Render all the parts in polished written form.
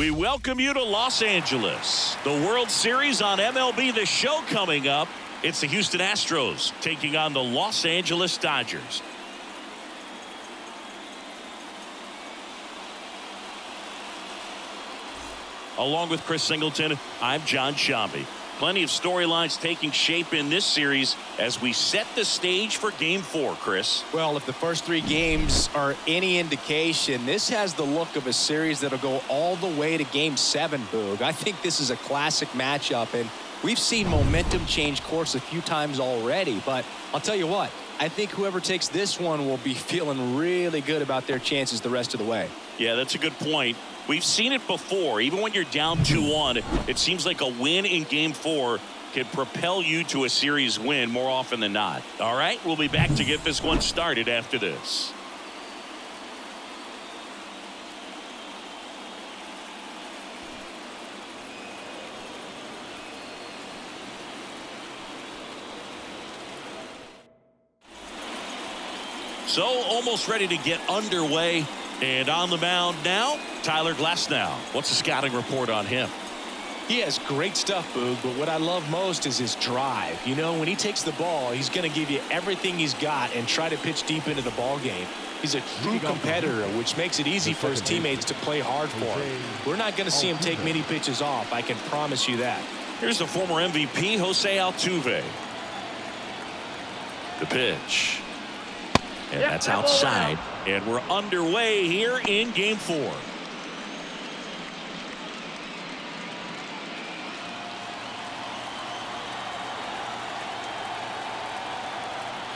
We welcome you to Los Angeles. The World Series on MLB The Show coming up. It's the Houston Astros taking on the Los Angeles Dodgers. Along with Chris Singleton, I'm John Shambi. Plenty of storylines taking shape in this series as we set the stage for Game 4, Chris. Well, if the first 3 games are any indication, this has the look of a series that'll go all the way to Game 7, Boog. I think this is a classic matchup, and we've seen momentum change course a few times already. But I'll tell you what, I think whoever takes this one will be feeling really good about their chances the rest of the way. Yeah, that's a good point. We've seen it before. Even when you're down 2-1, it seems like a win in Game 4 can propel you to a series win more often than not. All right, we'll be back to get this one started after this. So almost ready to get underway. And on the mound now, Tyler Glasnow. What's the scouting report on him? He has great stuff, Boog, but what I love most is his drive. You know, when he takes the ball, he's going to give you everything he's got and try to pitch deep into the ball game. He's a true competitor, which makes it easy for his teammates to play hard for him. We're not going to see him take many pitches off, I can promise you that. Here's the former MVP, Jose Altuve. The pitch. And that's outside. And we're underway here in Game 4.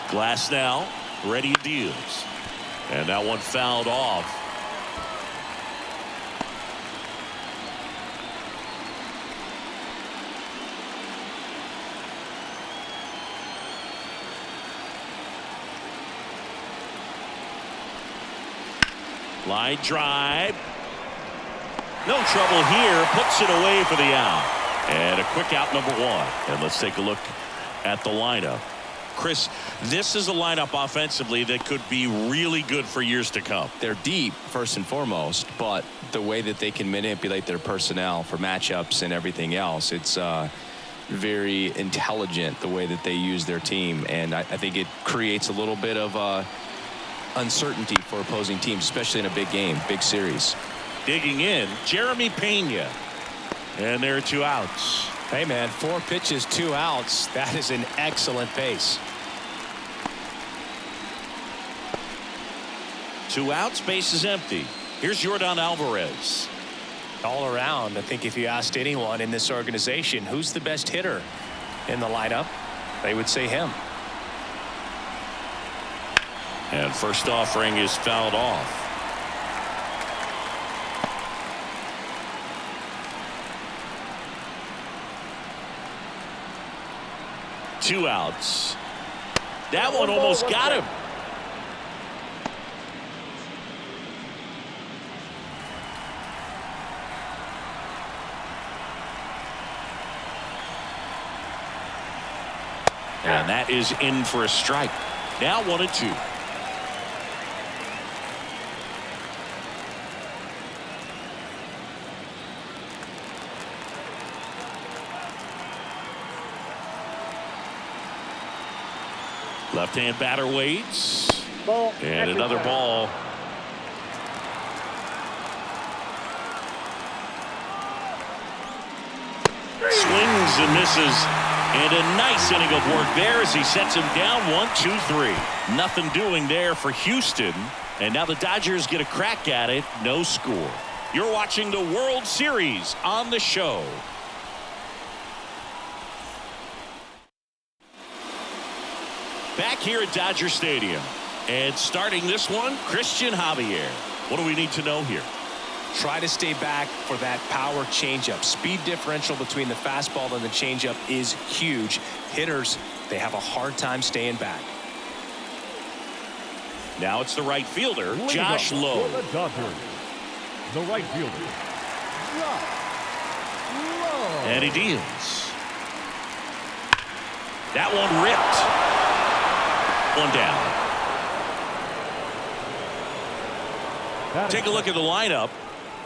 Glasnow ready deals. And that one fouled off. Line drive. No trouble here. Puts it away for the out. And a quick out, number 1. And let's take a look at the lineup. Chris, this is a lineup offensively that could be really good for years to come. They're deep, first and foremost, but the way that they can manipulate their personnel for matchups and everything else, it's very intelligent the way that they use their team. And I think it creates a little bit of uncertainty for opposing teams, especially in a big game, big series. Digging in, Jeremy Pena. And there are 2 outs. Hey, man, 4 pitches, 2 outs. That is an excellent pace. 2 outs, base is empty. Here's Yordan Alvarez. All around, I think if you asked anyone in this organization who's the best hitter in the lineup, they would say him. And first offering is fouled off. Two outs. That one almost got him. And that is in for a strike. Now 1-2. Left-hand batter waits. And another ball. Swings and misses. And a nice inning of work there as he sets him down 1-2-3. Nothing doing there for Houston. And now the Dodgers get a crack at it. No score. You're watching the World Series on the show. Back here at Dodger Stadium. And starting this one, Christian Javier. What do we need to know here? Try to stay back for that power changeup. Speed differential between the fastball and the changeup is huge. Hitters, they have a hard time staying back. Now it's the right fielder, Josh Lowe. For the Dodgers, the right fielder, Josh Lowe. And he deals. That one ripped. One down. Take a look at the lineup.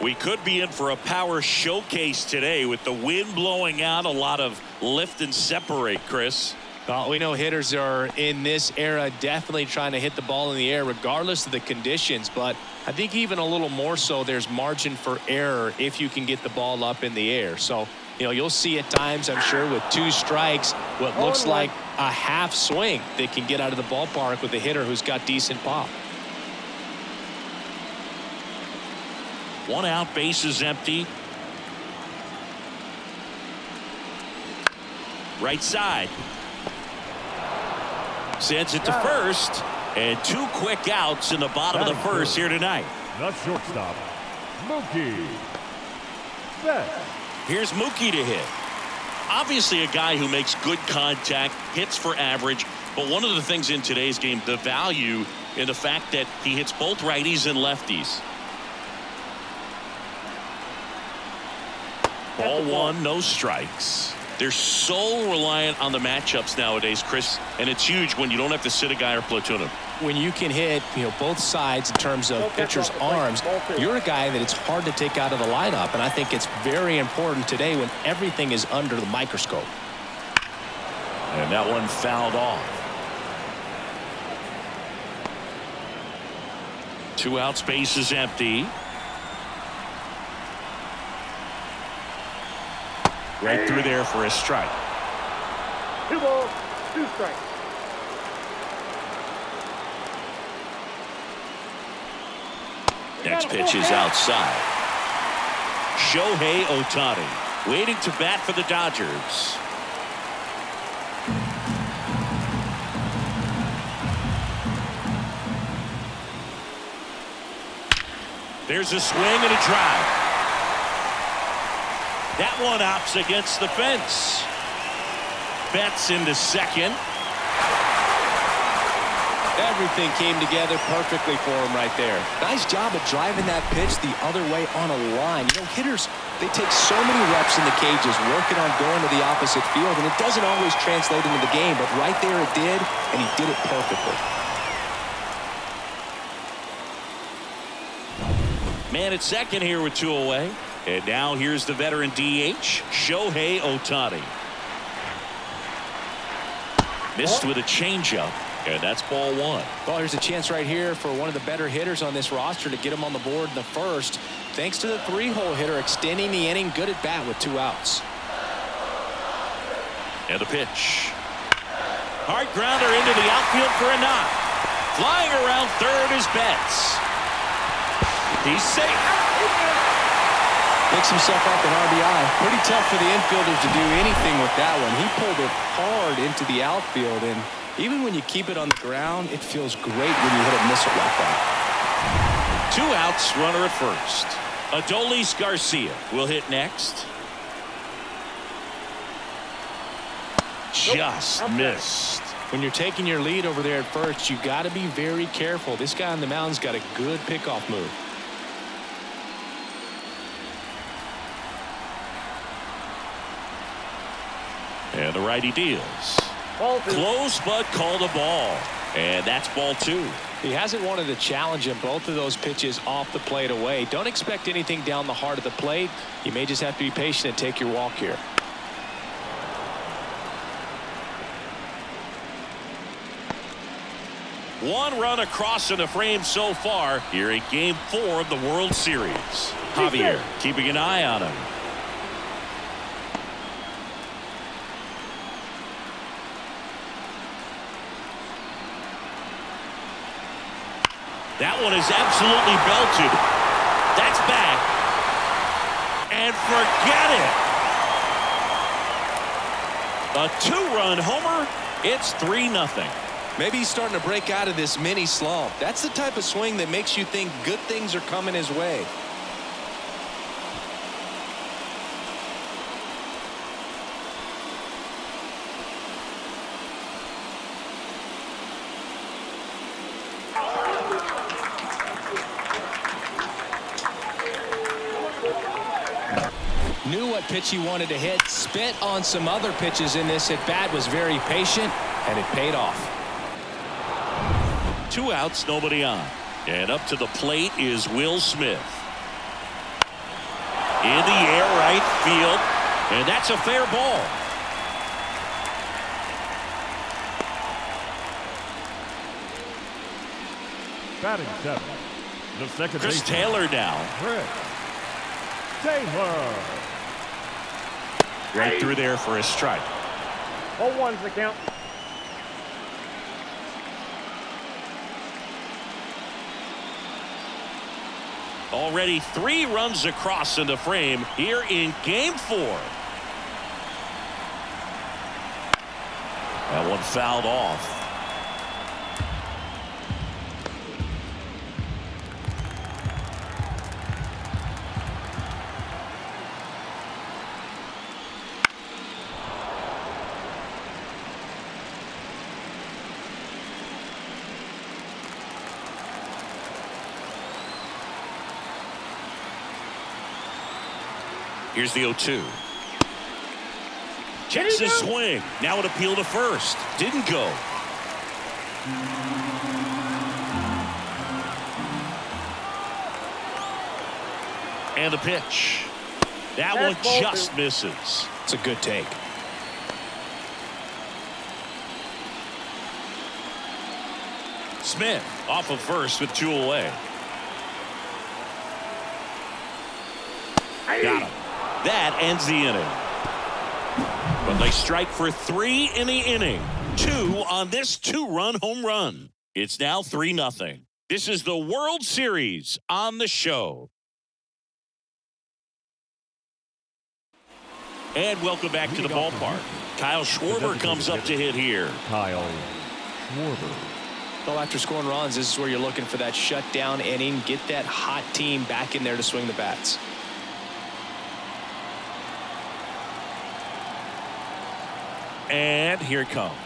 We could be in for a power showcase today with the wind blowing out, a lot of lift and separate, Chris. Well, we know hitters are in this era definitely trying to hit the ball in the air regardless of the conditions, but I think even a little more so there's margin for error if you can get the ball up in the air. So, you know, you'll see at times, I'm sure, with 2 strikes, what looks like a half swing that can get out of the ballpark with a hitter who's got decent pop. 1 out, base is empty. Right side. Sends it to first, and 2 quick outs in the bottom of the first here tonight. The shortstop, Mookie Betts. Here's Mookie to hit. Obviously a guy who makes good contact, hits for average, but one of the things in today's game, the value in the fact that he hits both righties and lefties. Ball 1, no strikes. They're so reliant on the matchups nowadays, Chris, and it's huge when you don't have to sit a guy or platoon him. When you can hit, you know, both sides in terms of pitchers' arms, you're a guy that it's hard to take out of the lineup, and I think it's very important today when everything is under the microscope. And that one fouled off. 2 outs, base is empty. Right through there for a strike. 2 balls, 2 strikes. Next pitch is outside. Shohei Ohtani waiting to bat for the Dodgers. There's a swing and a drive. That one opts against the fence. Betts into second. Everything came together perfectly for him right there. Nice job of driving that pitch the other way on a line. You know, hitters, they take so many reps in the cages working on going to the opposite field, and it doesn't always translate into the game, but right there it did, and he did it perfectly. Man at second here with 2 away. And now here's the veteran DH, Shohei Ohtani. Missed with a changeup, and that's ball 1. Well, there's a chance right here for one of the better hitters on this roster to get him on the board in the first, thanks to the 3-hole hitter extending the inning. Good at bat with 2 outs. And the pitch. Hard grounder into the outfield for a knock. Flying around third is Betts. He's safe. Picks himself up an RBI. Pretty tough for the infielders to do anything with that one. He pulled it hard into the outfield, and even when you keep it on the ground, it feels great when you hit a missile like that. 2 outs, runner at first. Adolis Garcia will hit next. Just missed. When you're taking your lead over there at first, you got to be very careful. This guy on the mound's got a good pickoff move. And the righty deals. Close, but called a ball. And that's ball 2. He hasn't wanted to challenge him both of those pitches off the plate away. Don't expect anything down the heart of the plate. You may just have to be patient and take your walk here. One run across in the frame so far here in Game 4 of the World Series. Javier keeping an eye on him. That one is absolutely belted. That's back. And forget it. A 2-run homer. It's 3-0. Maybe he's starting to break out of this mini slump. That's the type of swing that makes you think good things are coming his way. Knew what pitch he wanted to hit, spit on some other pitches in this at bat, was very patient, and it paid off. 2 outs, nobody on. And up to the plate is Will Smith. In the air, right field. And that's a fair ball. Batting seventh, the second Chris baseman, Taylor now. Chris Taylor. Right through there for a strike. 0-1's the count. Already 3 runs across in the frame here in game 4. That one fouled off. Here's the 0-2. Checks his swing. Now an appeal to first. Didn't go. And the pitch. That one just misses. It's a good take. Smith off of first with 2 away. Got him. That ends the inning. But they strike for 3 in the inning. 2 on this 2-run home run. It's now 3-0. This is the World Series on the show. And welcome back to the ballpark. Kyle Schwarber comes up to hit here. Kyle Schwarber. Well, after scoring runs, this is where you're looking for that shutdown inning. Get that hot team back in there to swing the bats. And here it comes.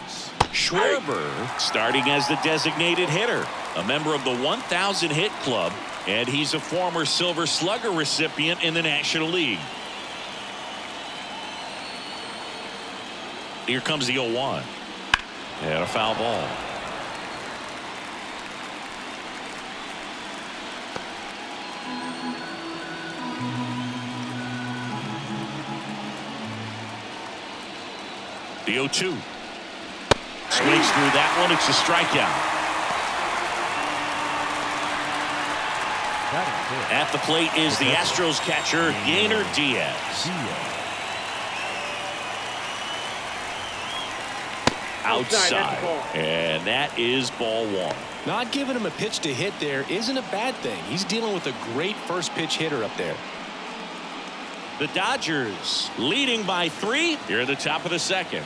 Schwarber starting as the designated hitter, a member of the 1,000 hit club, and he's a former Silver Slugger recipient in the National League. Here comes the 0-1. And a foul ball. The 0-2. Swings through that one. It's a strikeout. At the plate is the Astros catcher, Yainer Diaz. Outside. And that is ball 1. Not giving him a pitch to hit there isn't a bad thing. He's dealing with a great first pitch hitter up there. The Dodgers leading by 3 here at the top of the second.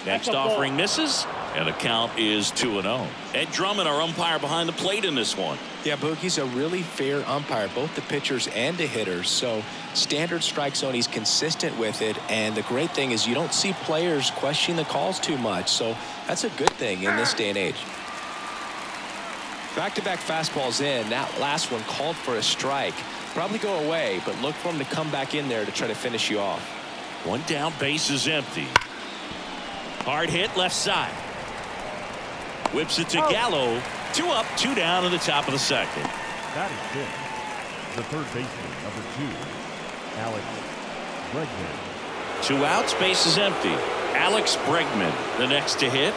Next offering misses, and the count is 2-0. Ed Drummond, our umpire behind the plate in this one. Yeah, Boogie's a really fair umpire, both the pitchers and the hitters. So standard strike zone, he's consistent with it. And the great thing is you don't see players questioning the calls too much. So that's a good thing in this day and age. Back-to-back fastballs in. That last one called for a strike. Probably go away, but look for him to come back in there to try to finish you off. 1 down, base is empty. Hard hit left side. Whips it to Gallo. 2 up, 2 down in the top of the second. That is good. The third baseman, number 2, Alex Bregman. 2 outs, base is empty. Alex Bregman, the next to hit.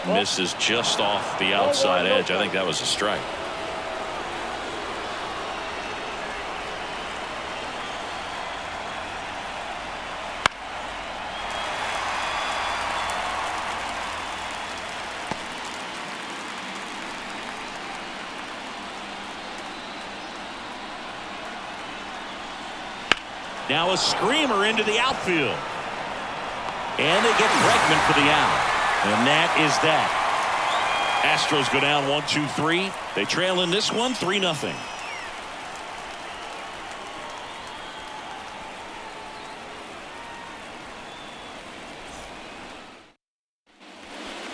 Misses just off the outside edge. I think that was a strike. Now a screamer into the outfield. And they get Bregman for the out. And that is that. Astros go down 1-2-3. They trail in this one 3-0.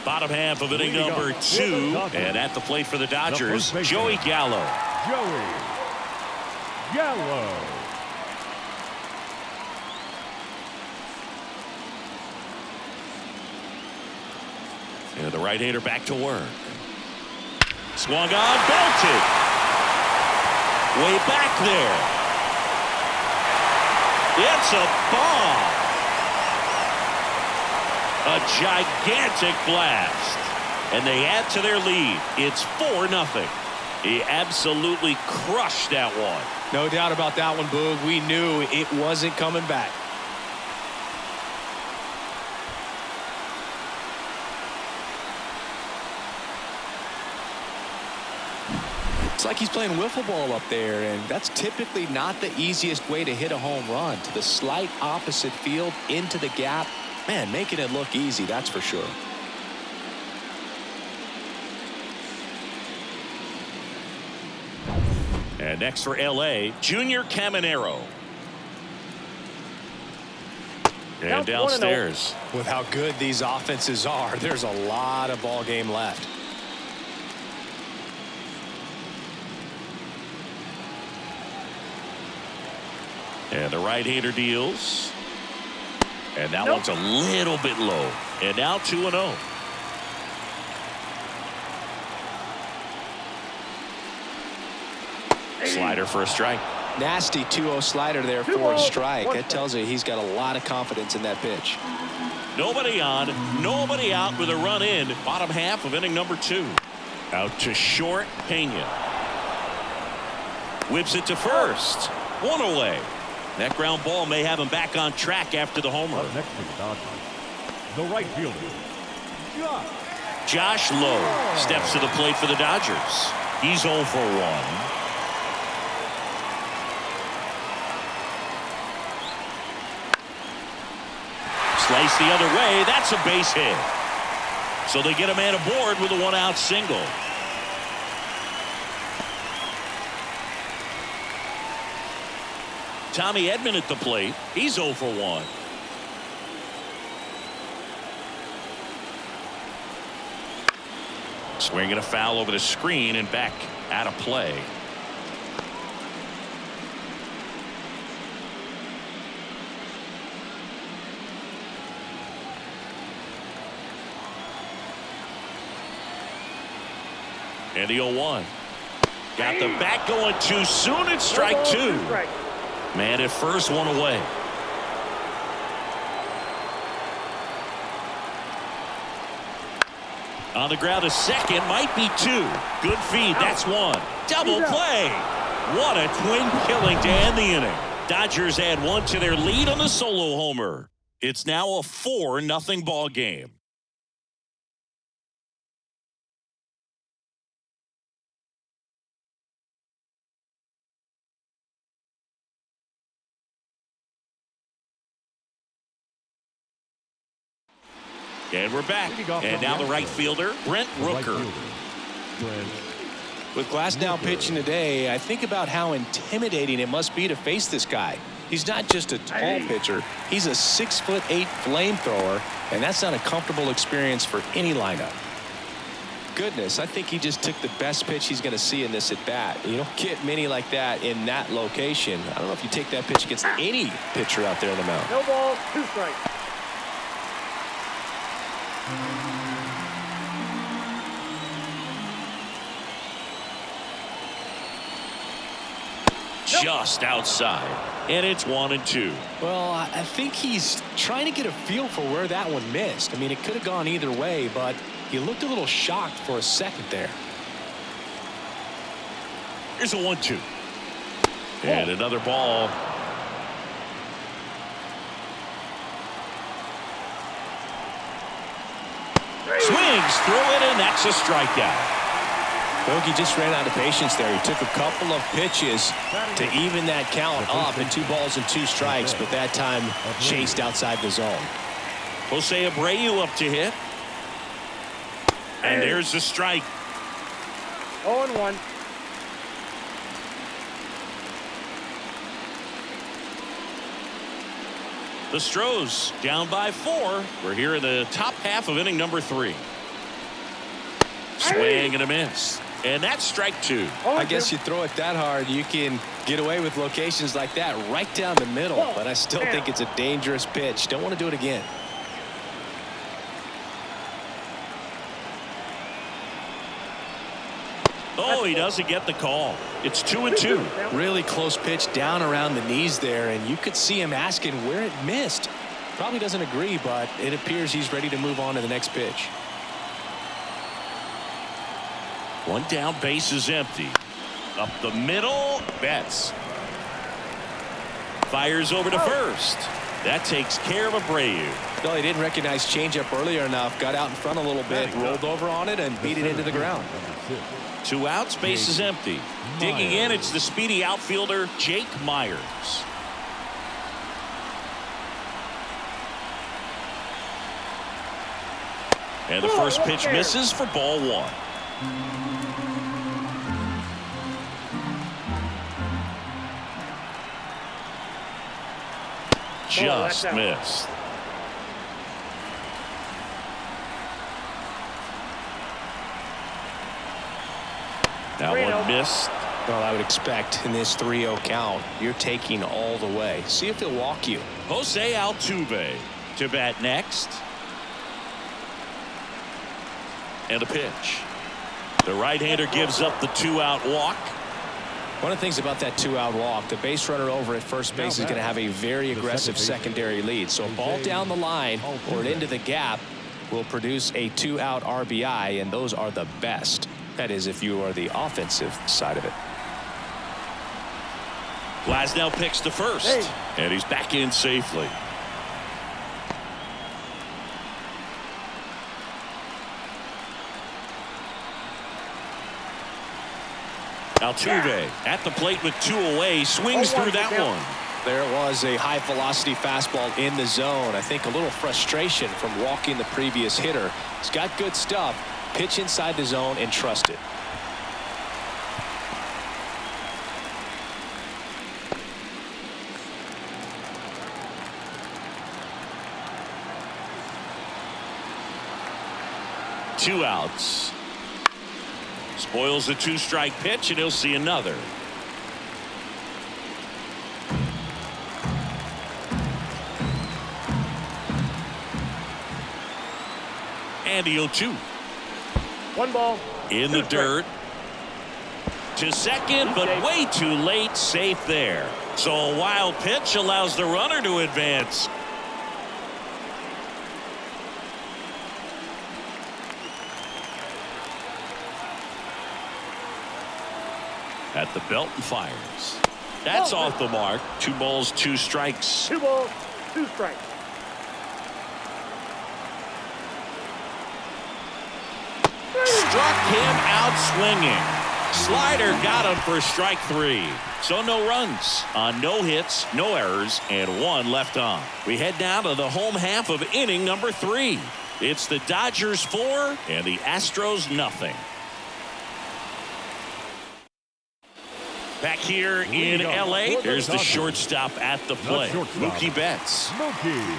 Bottom half of inning number 2. And at the plate for the Dodgers, Joey Gallo. Joey Gallo. And the right-hander back to work. Swung on, belted. Way back there. It's a bomb. A gigantic blast. And they add to their lead. It's 4-0. He absolutely crushed that one. No doubt about that one, Boog. We knew it wasn't coming back. It's like he's playing wiffle ball up there, and that's typically not the easiest way to hit a home run. To the slight opposite field, into the gap. Man, making it look easy, that's for sure. And next for L.A., Junior Caminero. And downstairs. With how good these offenses are, there's a lot of ball game left. And the right-hander deals. And that one's a little bit low. And now 2-0. Slider for a strike. Nasty 2-0 slider there for a strike. That tells you he's got a lot of confidence in that pitch. Nobody on, nobody out with a run in. Bottom half of inning number 2. Out to short, Pena. Whips it to first. One away. That ground ball may have him back on track after the homer. Up next to the Dodgers, the right fielder, Josh Lowe steps to the plate for the Dodgers. He's 0 for 1. Slice the other way. That's a base hit. So they get a man aboard with a 1-out single. Tommy Edman at the plate. He's 0 for 1. Swinging a foul over the screen and back out of play. And the 0-1. Got the bat going too soon. It's strike 2. Man at first, one away. On the ground, a second, might be 2. Good feed, that's 1. Double play. What a twin killing to end the inning. Dodgers add 1 to their lead on the solo homer. It's now a 4-0 ball game. And we're back. And now the right fielder, Brent Rooker. With Glasnow pitching today, I think about how intimidating it must be to face this guy. He's not just a tall pitcher. He's a 6'8" flamethrower, and that's not a comfortable experience for any lineup. Goodness, I think he just took the best pitch he's going to see in this at-bat. You don't get many like that in that location. I don't know if you take that pitch against any pitcher out there on the mound. No ball, 2 strikes. Just outside. And it's 1-2. Well, I think he's trying to get a feel for where that one missed. I mean, it could have gone either way, but he looked a little shocked for a second there. Here's a 1-2. And another ball. Swings through it, and that's a strikeout. Bogey just ran out of patience there. He took a couple of pitches to even that count up in 2 balls and 2 strikes, but that time chased outside the zone. Jose Abreu up to hit. And there's the strike. 0-1. The Astros down by 4. We're here in the top half of inning number 3. Swing and a miss. And that's strike 2. I guess you throw it that hard, you can get away with locations like that right down the middle. But I still think it's a dangerous pitch. Don't want to do it again. Oh, he doesn't get the call. It's 2-2. Really close pitch down around the knees there, and you could see him asking where it missed. Probably doesn't agree, but it appears he's ready to move on to the next pitch. One down, base is empty. Up the middle, Betts. Fires over to first. That takes care of Abreu. No, he didn't recognize changeup earlier enough. Got out in front a little bit, rolled over on it, and beat it into the ground. 2 outs, base is empty. Digging in, it's the speedy outfielder, Jake Myers. And the first pitch misses for ball 1. Just missed. That one missed. Well, I would expect in this 3-0 count, you're taking all the way. See if he'll walk you. Jose Altuve to bat next. And a pitch. The right-hander gives up the 2-out walk. One of the things about that 2-out walk, the base runner over at first base is going to have a very aggressive secondary lead. So a ball down the line or into the gap will produce a 2-out RBI, and those are the best. That is, if you are the offensive side of it. Glasnow picks to first, and he's back in safely. Altuve at the plate with 2 away, swings through that one. There was a high velocity fastball in the zone. I think a little frustration from walking the previous hitter. He's got good stuff. Pitch inside the zone and trust it. Two outs. Spoils the 2-strike pitch, and he'll see another. And the 0-2. 1 ball. In the dirt. To second, but way too late. Safe there. So a wild pitch allows the runner to advance. At the belt and fires. That's off the mark. 2 balls, 2 strikes. 2 balls, 2 strikes. Struck him out swinging. Slider got him for strike 3. So no runs on no hits, no errors, and 1 left on. We head down to the home half of inning number 3. It's the Dodgers 4 and the Astros nothing. Back here in L.A., there's the shortstop at the plate, Mookie Betts.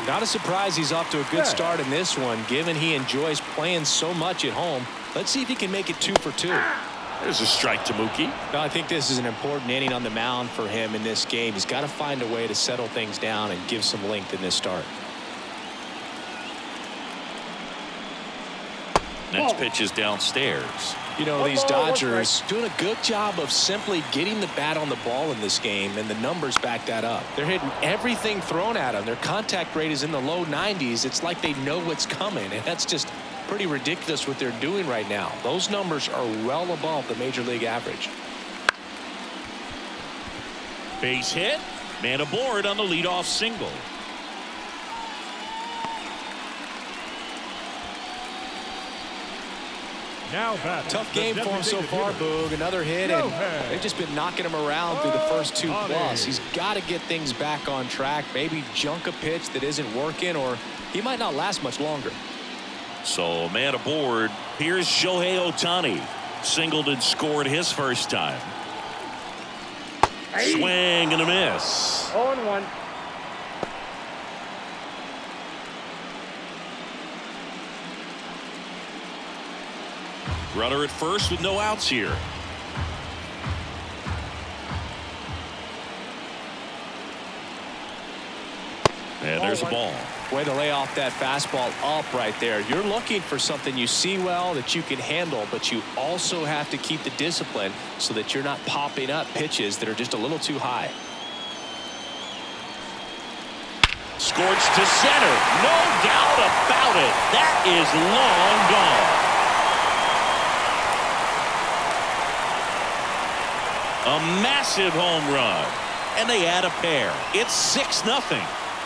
Not a surprise he's off to a good start in this one, given he enjoys playing so much at home. Let's see if he can make it 2 for 2. There's a strike to Mookie. Well, I think this is an important inning on the mound for him in this game. He's got to find a way to settle things down and give some length in this start. Next pitch is downstairs. You know, these Dodgers doing a good job of simply getting the bat on the ball in this game, and the numbers back that up. They're hitting everything thrown at them. Their contact rate is in the low 90s. It's like they know what's coming, and that's just pretty ridiculous what they're doing right now. Those numbers are well above the major league average. Base hit, man aboard on the leadoff single. Tough game for him so far, Boog. Another hit, and they've just been knocking him around through the first 2 plus. He's got to get things back on track, maybe junk a pitch that isn't working, or he might not last much longer. So man aboard. Here's Shohei Ohtani. Singled and scored his first time. Swing and a miss. 0-1. Runner at first with no outs here. And there's a ball. Way to lay off that fastball up right there. You're looking for something you see well that you can handle, but you also have to keep the discipline so that you're not popping up pitches that are just a little too high. Scorched to center. No doubt about it. That is long gone. A massive home run. And they add a pair. It's 6-0.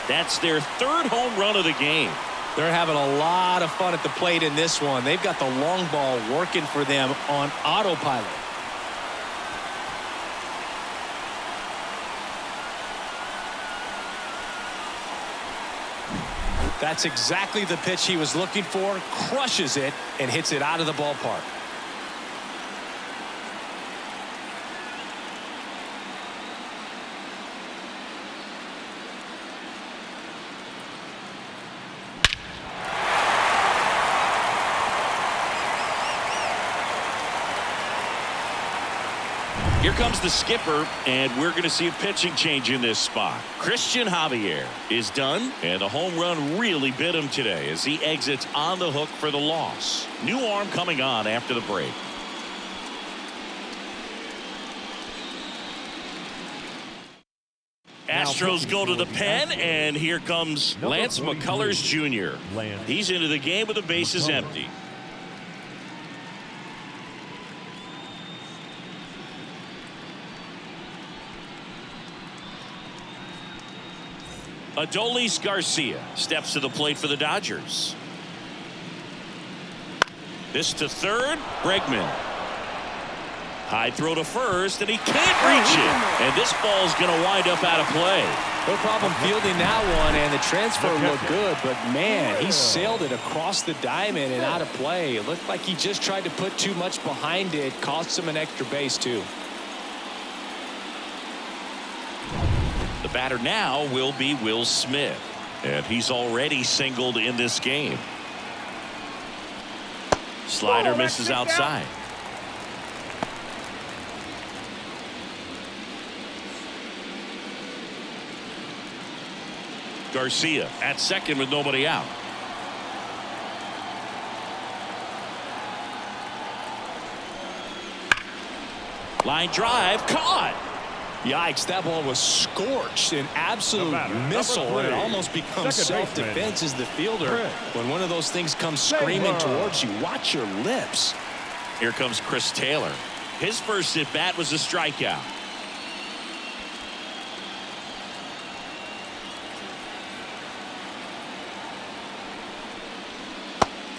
That's their third home run of the game. They're having a lot of fun at the plate in this one. They've got the long ball working for them on autopilot. That's exactly the pitch he was looking for. Crushes it and hits it out of the ballpark. Here comes the skipper, and we're going to see a pitching change in this spot. Christian Javier is done, and the home run really bit him today as he exits on the hook for the loss. New arm coming on after the break. Astros go to the pen, and here comes Lance McCullers Jr. He's into the game with the bases empty. Adolis Garcia steps to the plate for the Dodgers. This to third. Bregman. High throw to first, and he can't reach it. And this ball's going to wind up out of play. No problem fielding that one, and the transfer looked good, but man, he sailed it across the diamond and out of play. It looked like he just tried to put too much behind it. Cost him an extra base, too. The batter now will be Will Smith, and he's already singled in this game. Slider misses outside. Garcia at second with nobody out. Line drive caught. Yikes, that ball was scorched, an absolute missile, and it almost becomes self-defense as the fielder. When one of those things comes screaming towards you, watch your lips. Here comes Chris Taylor. His first at-bat was a strikeout.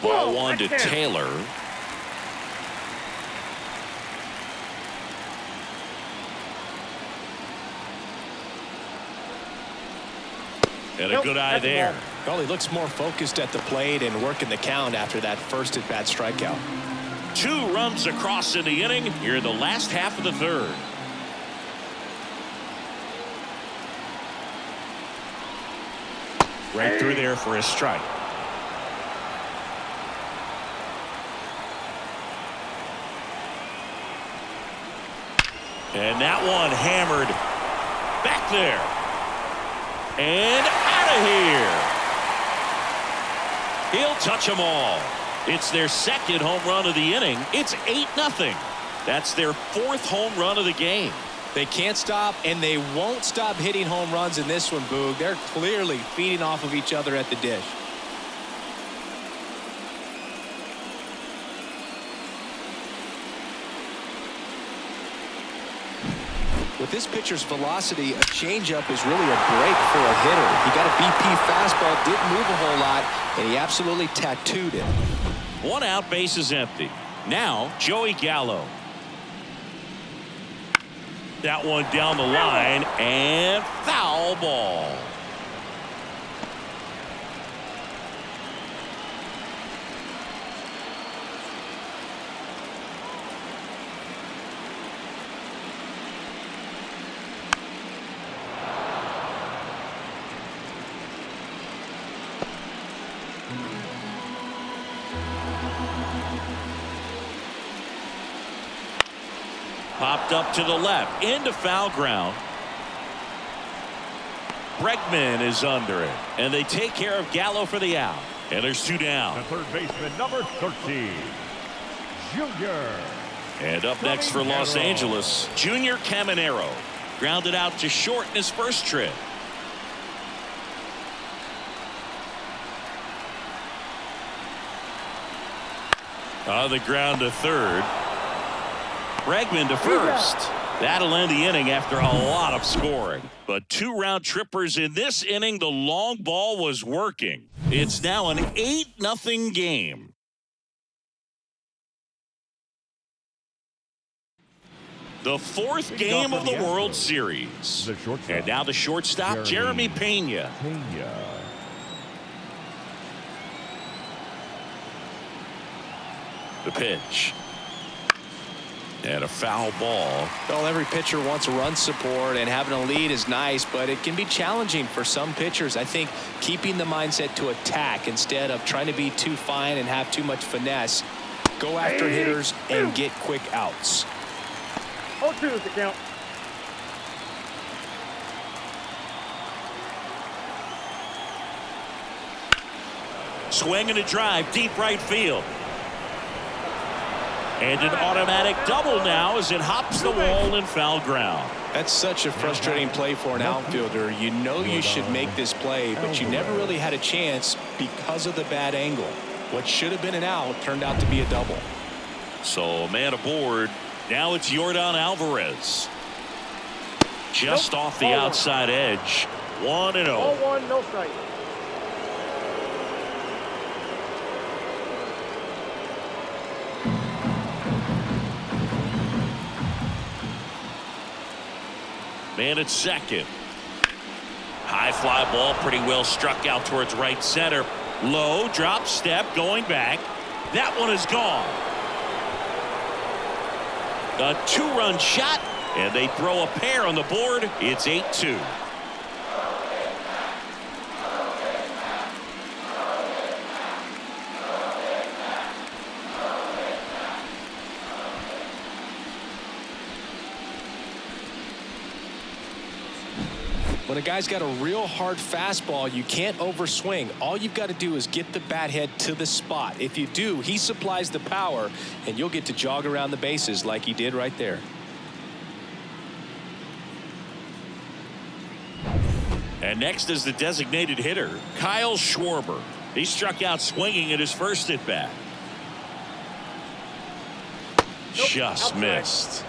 Ball one to Taylor. And a good eye there. Well, he looks more focused at the plate and working the count after that first at-bat strikeout. 2 runs across in the inning here in the last half of the third. Right through there for a strike. And that one hammered back there. And out of here. He'll touch them all. It's their second home run of the inning. It's 8-0. That's their 4th home run of the game. They can't stop, and they won't stop hitting home runs in this one, Boog. They're clearly feeding off of each other at the dish. With this pitcher's velocity, a changeup is really a break for a hitter. He got a BP fastball, didn't move a whole lot, and he absolutely tattooed it. 1 out, base is empty. Now, Joey Gallo. That one down the line, and foul ball. Popped up to the left into foul ground. Bregman is under it, and they take care of Gallo for the out. And there's 2 down. The third baseman, number 13, Junior. And up next for Los Angeles, Junior Caminero. Grounded out to short in his first trip. On the ground to third. Bregman to first. That'll end the inning after a lot of scoring. But 2 round trippers in this inning. The long ball was working. It's now an 8-0 game. The 4th game of the World Series. And now the shortstop, Jeremy Pena. The pitch. And a foul ball. Well, every pitcher wants run support, and having a lead is nice, but it can be challenging for some pitchers. I think keeping the mindset to attack instead of trying to be too fine and have too much finesse. Go after hitters and get quick outs. 0-2 is the count. Swing and a drive, deep right field. And an automatic double now as it hops the wall in foul ground. That's such a frustrating play for an outfielder. You know you should make this play, but you never really had a chance because of the bad angle. What should have been an out turned out to be a double. So a man aboard. Now it's Yordan Alvarez. Just off the outside edge. 1-0. 0-1, no strike. Man at second. High fly ball, pretty well struck out towards right center. Low drop step going back. That one is gone. A 2-run shot, and they throw a pair on the board. It's 8-2. When a guy's got a real hard fastball, you can't overswing. All you've got to do is get the bat head to the spot. If you do, he supplies the power, and you'll get to jog around the bases like he did right there. And next is the designated hitter, Kyle Schwarber. He struck out swinging at his first at bat. Just missed.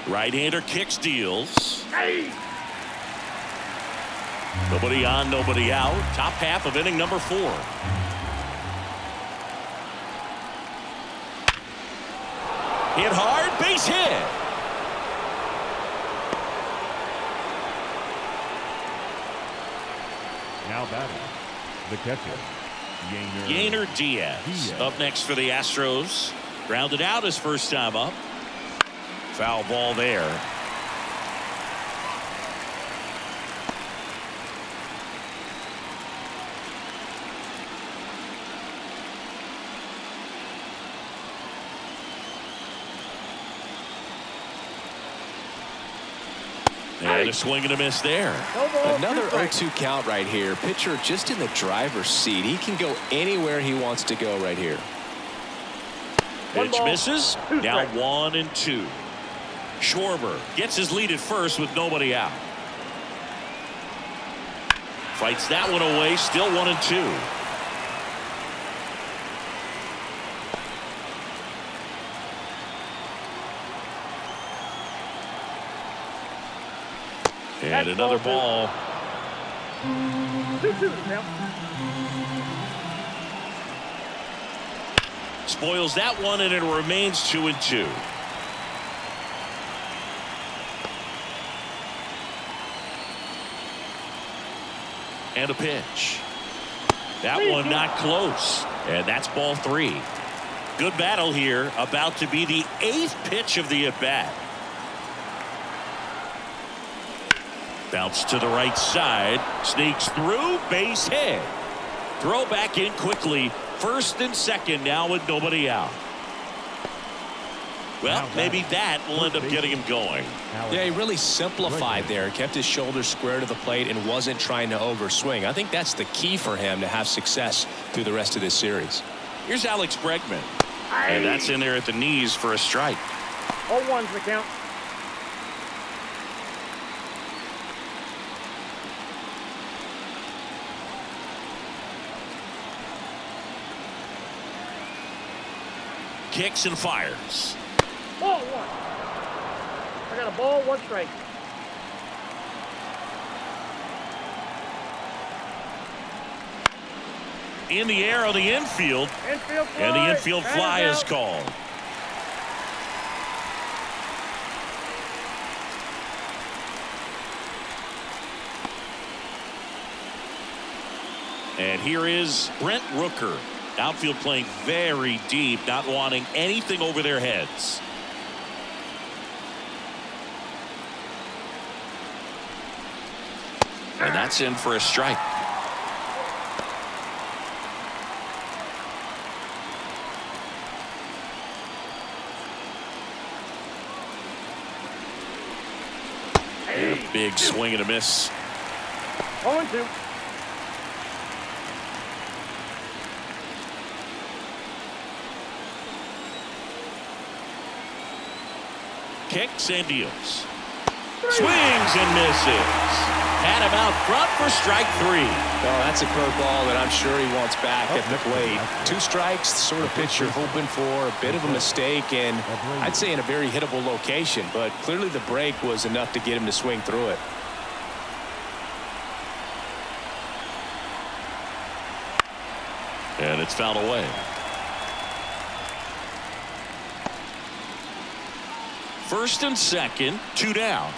Right-hander kicks, deals. Nobody on, nobody out. Top half of inning number 4. Hit hard, base hit. Now batting, the catcher, Yainer Diaz. Up next for the Astros. Grounded out his first time up. Foul ball there. And a swing and a miss there. Another 0-2 count right here. Pitcher just in the driver's seat. He can go anywhere he wants to go right here. Pitch misses. Now 1-2. Schwarber gets his lead at first with nobody out. Fights that one away. Still 1-2. And another ball. 2-2 now. Spoils that one, and it remains 2-2. And a pitch. That one not close. And that's ball 3. Good battle here. About to be the 8th pitch of the at-bat. Bounce to the right side. Sneaks through. Base hit. Throw back in quickly. First and second now with nobody out. Well, maybe that will end up getting him going. Yeah, he really simplified there. Kept his shoulders square to the plate and wasn't trying to overswing. I think that's the key for him to have success through the rest of this series. Here's Alex Bregman. And that's in there at the knees for a strike. 0-1's the count. Kicks and fires. Ball 1. I got a ball, 1 strike. In the air on the infield. Infield fly. And the infield That fly is out. called. And here is Brent Rooker. Outfield playing very deep, not wanting anything over their heads. And that's in for a strike. And a big swing and a miss. 0-2. Kicks and deals. Swings and misses. Had him out front for strike 3. Well, that's a curveball that I'm sure he wants back at the plate. 2 strikes, the sort of pitch you're hoping for. A bit of a mistake, and I'd say in a very hittable location. But clearly the break was enough to get him to swing through it. And it's fouled away. First and second, 2 down.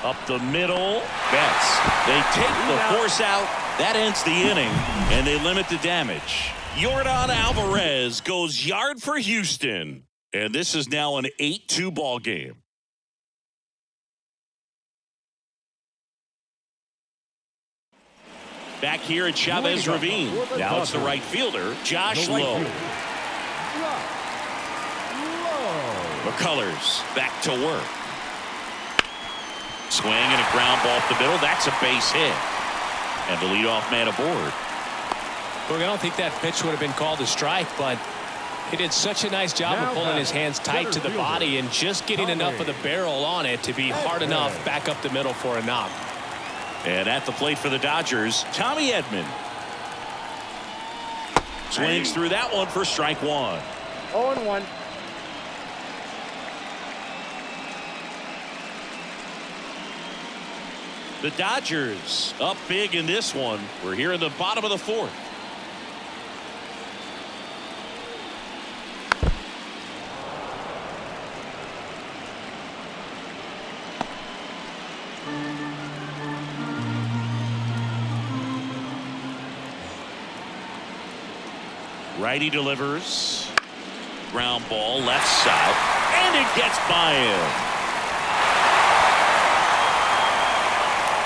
Up the middle. Betts. They take the force out. That ends the inning, and they limit the damage. Yordan Alvarez goes yard for Houston. And this is now an 8-2 ball game. Back here at Chavez Ravine. Now it's the right fielder, Josh Lowe. McCullers back to work. Swing and a ground ball up the middle. That's a base hit. And the leadoff man aboard. Look, I don't think that pitch would have been called a strike, but he did such a nice job of pulling his hands tight to the body and just getting enough of the barrel on it to be hard enough back up the middle for a knock. And at the plate for the Dodgers, Tommy Edman. Swings through that one for strike 1. 0-1. The Dodgers up big in this one. We're here in the bottom of the 4th. Righty delivers. Ground ball left side. And it gets by him.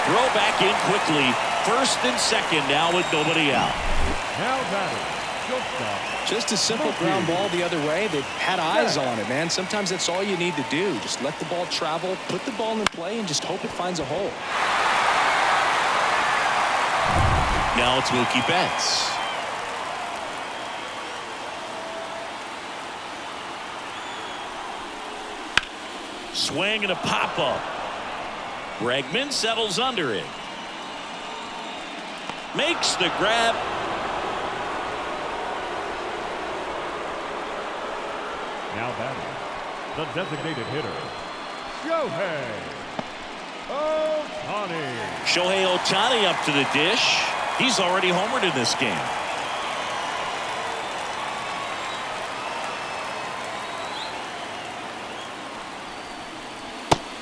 Throw back in quickly. First and second now with nobody out. Now batting, Just a simple ground ball the other way. They've had eyes on it, man. Sometimes that's all you need to do. Just let the ball travel, put the ball in play, and just hope it finds a hole. Now it's Mookie Betts. Swing and a pop-up. Bregman settles under it. Makes the grab. now batting, the designated hitter, Shohei Ohtani. Shohei Ohtani up to the dish. He's already homered in this game.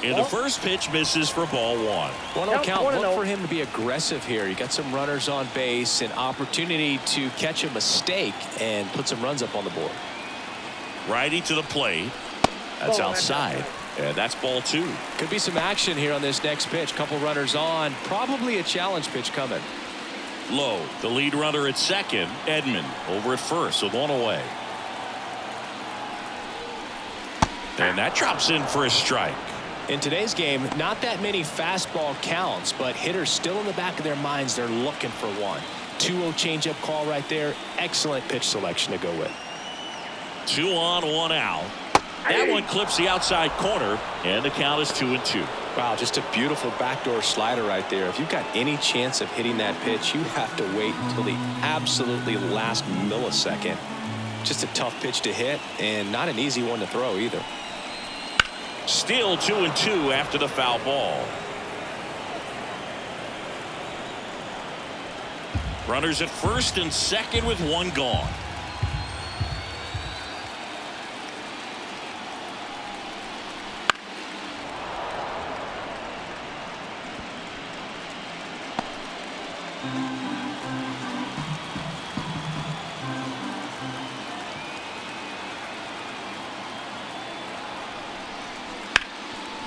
And the first pitch misses for ball 1. 1-0 count. Look for him to be aggressive here. You got some runners on base, an opportunity to catch a mistake and put some runs up on the board. Righty to the plate. That's outside. And that's ball 2. Could be some action here on this next pitch. Couple runners on. Probably a challenge pitch coming. Low, the lead runner at second. Edman over at first with 1 away. And that drops in for a strike. In today's game, not that many fastball counts, but hitters still in the back of their minds, they're looking for one. 2-0 changeup call right there. Excellent pitch selection to go with. 2 on, 1 out. That one clips the outside corner, and the count is 2-2. Wow, just a beautiful backdoor slider right there. If you've got any chance of hitting that pitch, you have to wait until the absolutely last millisecond. Just a tough pitch to hit, and not an easy one to throw either. Still 2-2 after the foul ball. Runners at first and second with 1 gone.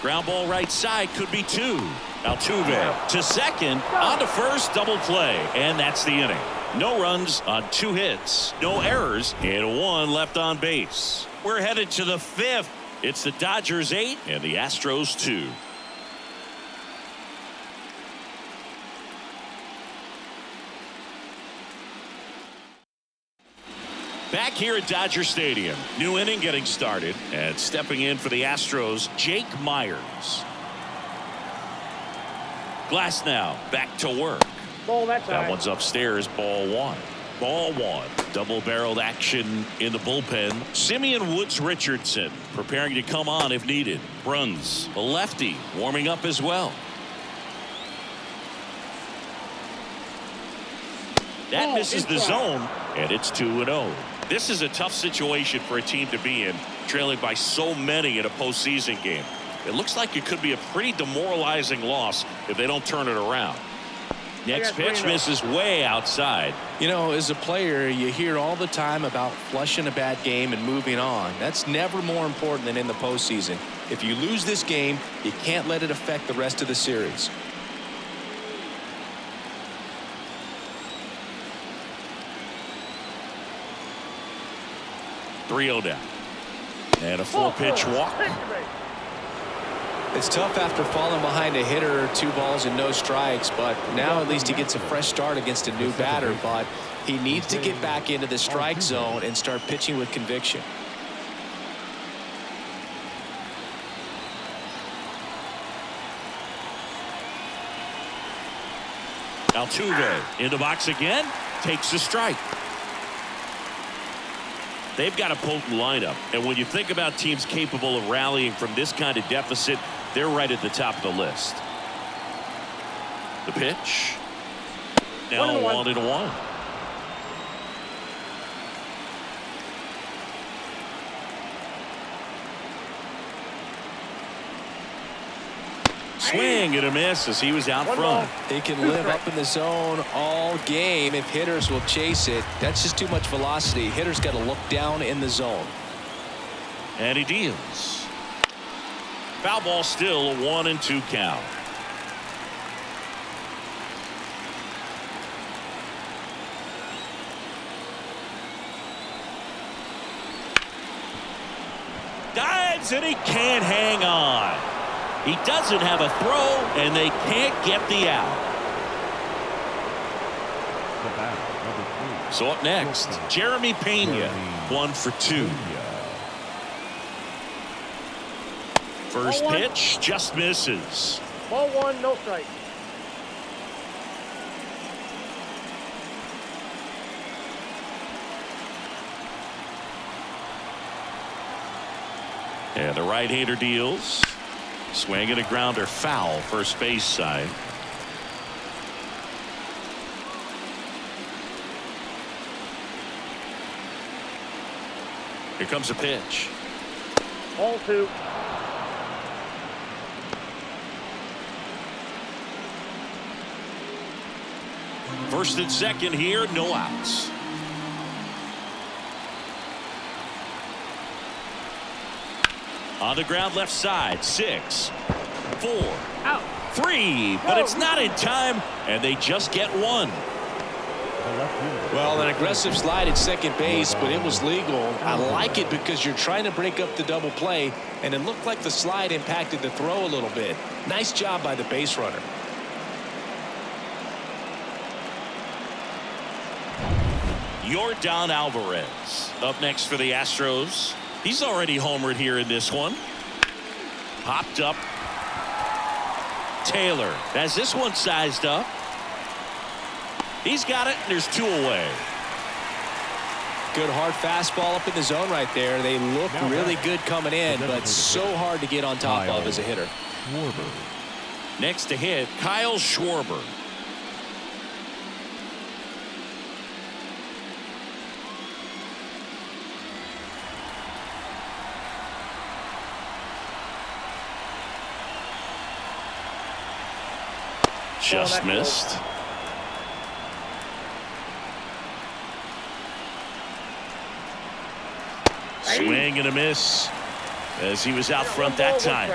Ground ball right side, could be 2. Altuve to second, on to first, double play, and that's the inning. No runs on 2 hits, no errors, and 1 left on base. We're headed to the 5th. It's the Dodgers 8 and the Astros 2. Back here at Dodger Stadium, new inning getting started, and stepping in for the Astros, Jake Myers. Glass now back to work. Ball that That side. one's upstairs, ball 1. Ball 1. Double-barreled action in the bullpen. Simeon Woods Richardson preparing to come on if needed. Bruns, a lefty, warming up as well. That misses the zone, and it's 2-0. This is a tough situation for a team to be in, trailing by so many in a postseason game. It looks like it could be a pretty demoralizing loss if they don't turn it around. Next pitch misses way outside. You know, as a player, you hear all the time about flushing a bad game and moving on. That's never more important than in the postseason. If you lose this game, you can't let it affect the rest of the series. .3-0 down. And a 4-pitch walk. It's tough after falling behind a hitter, 2 balls and no strikes, but now at least he gets a fresh start against a new batter, but he needs to get back into the strike zone and start pitching with conviction. Altuve in the box again, takes a strike. They've got a potent lineup, and when you think about teams capable of rallying from this kind of deficit, they're right at the top of the list. The pitch. Now 1-1. Swing and a miss as he was out front. They can live up in the zone all game if hitters will chase it. That's just too much velocity. Hitters got to look down in the zone. And he deals. Foul ball, still a 1-2 count. Dives and he can't hang on. He doesn't have a throw, and they can't get the out. So up next, Jeremy Pena, 1 for 2. First pitch just misses. Ball 1, no strike. And the right-hander deals. Swing and a grounder, foul, first base side. Here comes a pitch. Ball 2. First and second here, no outs. On the ground left side. 6, 4, Out. 3, but it's not in time, and they just get one. Well, an aggressive slide at second base, but it was legal. I like it because you're trying to break up the double play, and it looked like the slide impacted the throw a little bit. Nice job by the base runner. Yordan Alvarez up next for the Astros. He's already homered here in this one. Popped up. Taylor has this one sized up. He's got it, and there's 2 away. Good hard fastball up in the zone right there. They look really good coming in, but so hard to get on top of as a hitter. Next to hit, Kyle Schwarber. Just missed. Swing and a miss as he was out front that time.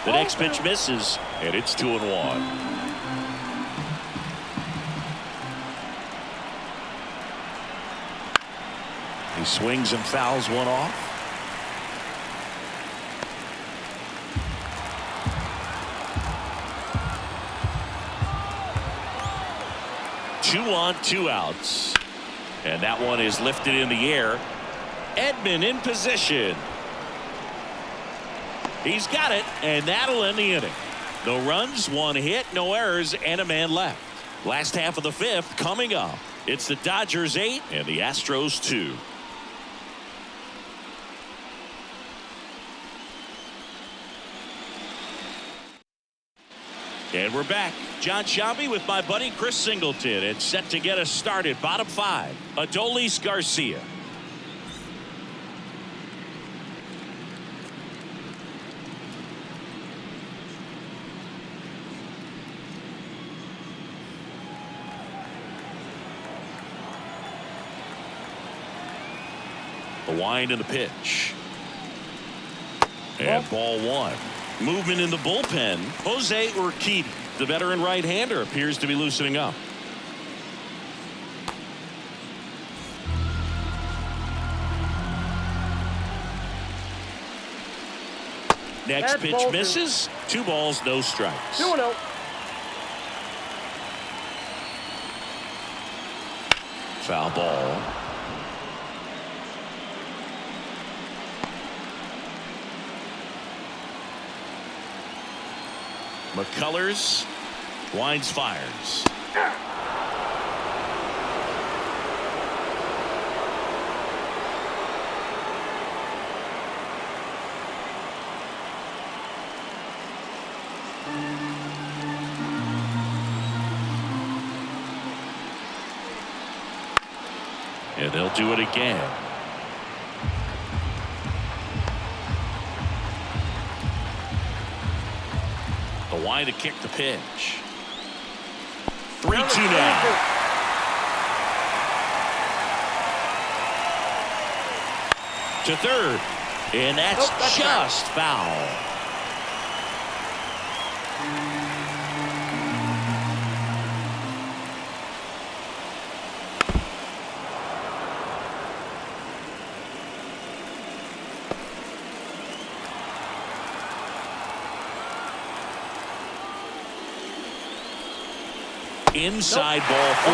The next pitch misses, and it's 2-1. He swings and fouls one off. 2 on, 2 outs. And that one is lifted in the air. Edman in position. He's got it, and that'll end the inning. No runs, 1 hit, no errors, and a man left. Last half of the 5th coming up. It's the Dodgers 8 and the Astros 2. And we're back. John Shabby with my buddy Chris Singleton, and set to get us started. Bottom 5, Adolis Garcia. The wind and the pitch. And ball 1. Movement in the bullpen. Jose Urquidy, the veteran right-hander, appears to be loosening up. Next pitch misses. 2 balls, no strikes. 2-0. Foul ball. McCullers winds, fires. And they'll do it again. The wind to kick the pitch. 3-2 now. To third. And that's just foul. Inside ball 4.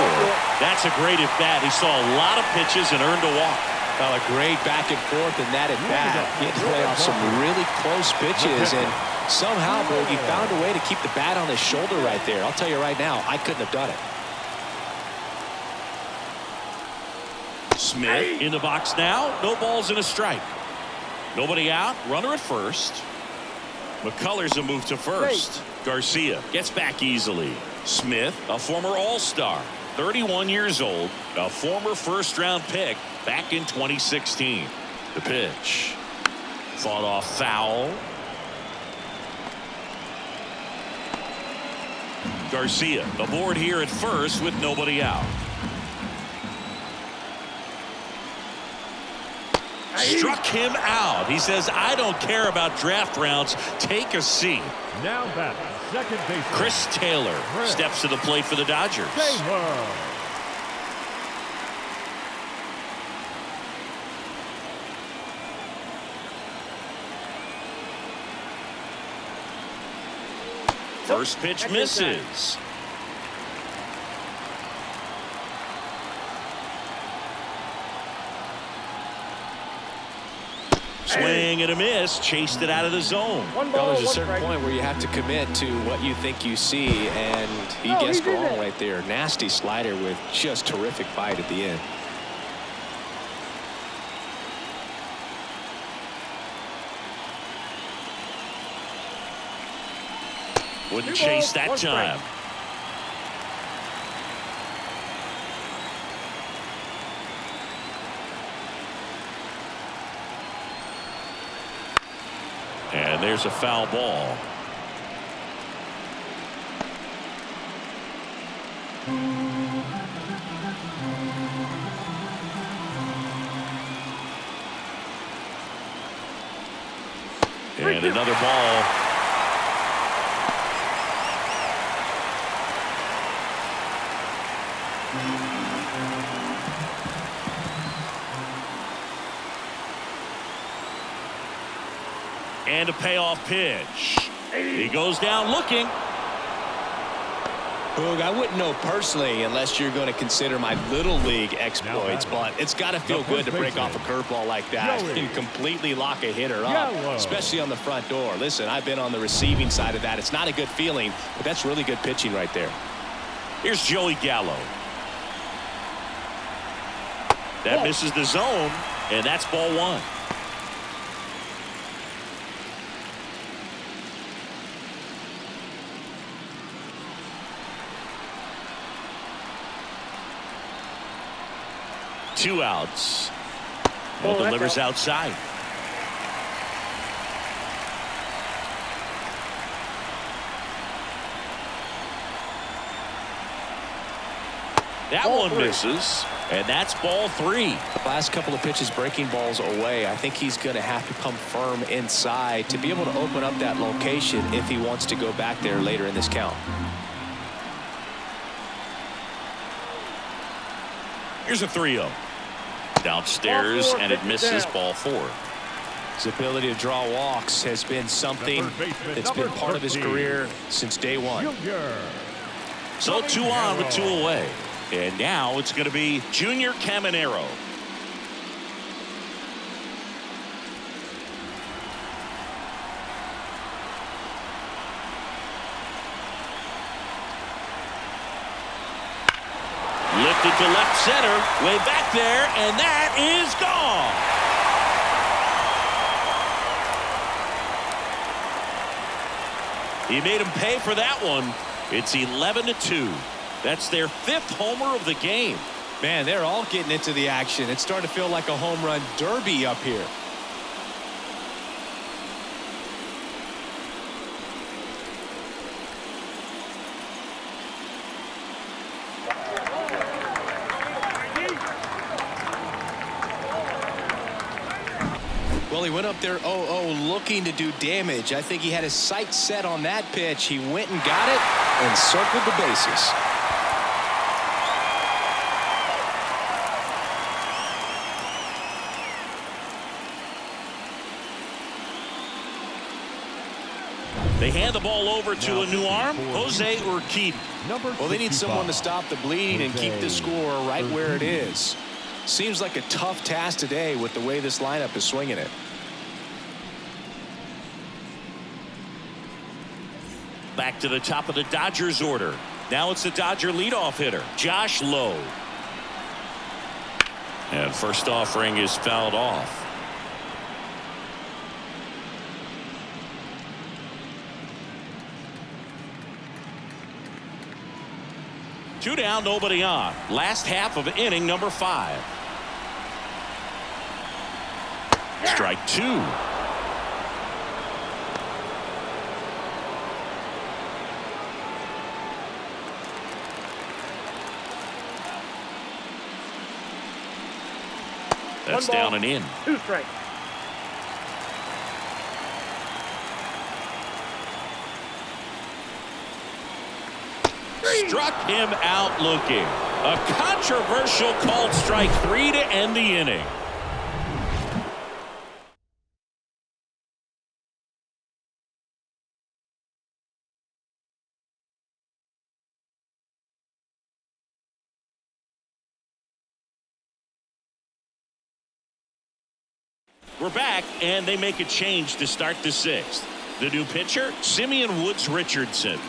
That's a great at bat. He saw a lot of pitches and earned a walk. Well, a great back and forth in that at bat. He had to play off some really close pitches, and somehow Bogey found a way to keep the bat on his shoulder right there. I'll tell you right now, I couldn't have done it. Smith in the box now. No balls and a strike. Nobody out. Runner at first. McCullers a move to first. Garcia gets back easily. Smith, a former All-Star, 31 years old, a former first-round pick back in 2016. The pitch. Fought off foul. Garcia aboard here at first with nobody out. struck him out. He says, I don't care about draft rounds. Take a seat. Now back, second baseman. Chris Taylor steps to the plate for the Dodgers. Taylor. First pitch misses. Swing and a miss. Chased it out of the zone. One Well, ball, there's a one certain strike. point where you have to commit to what you think you see, and he No, guessed he did wrong it. right there. Nasty slider with just terrific bite at the end. Wouldn't Two chase balls, that one strike. time. And there's a foul ball. And another ball. And a payoff pitch. He goes down looking. Boog, I wouldn't know personally unless you're going to consider my little league exploits, but it's got to feel good to break off a curveball like that and completely lock a hitter up, especially on the front door. Listen, I've been on the receiving side of that. It's not a good feeling, but that's really good pitching right there. Here's Joey Gallo. That misses the zone, and that's ball one. Two outs. And delivers outside. That one misses, and that's ball three. Last couple of pitches breaking balls away. I think he's going to have to come firm inside to be able to open up that location if he wants to go back there later in this count. Here's a 3-0. Downstairs, and it misses ball four. His ability to draw walks has been something that's been part of his career since day one. So 2 on with 2 away. And now it's going to be Junior Caminero. Lifted to left center, way back there, and that is gone. He made him pay for that one. It's 11-2. That's their 5th homer of the game. Man, they're all getting into the action. It's starting to feel like a home run derby up here. Well, he went up there 0-0 looking to do damage. I think he had his sights set on that pitch. He went and got it and circled the bases. They hand the ball over to a new arm, Jose Urquidy. Well, they need someone to stop the bleeding and keep the score right where it is. Seems like a tough task today with the way this lineup is swinging it. Back to the top of the Dodgers order. Now it's the Dodger leadoff hitter, Josh Lowe. And first offering is fouled off. Two down, nobody on. Last half of inning number 5. Strike 2. That's 1 ball, down and in. 2 strikes. Struck him out looking. A controversial called strike 3 to end the inning. We're back, and they make a change to start the 6th. The new pitcher, Simeon Woods Richardson.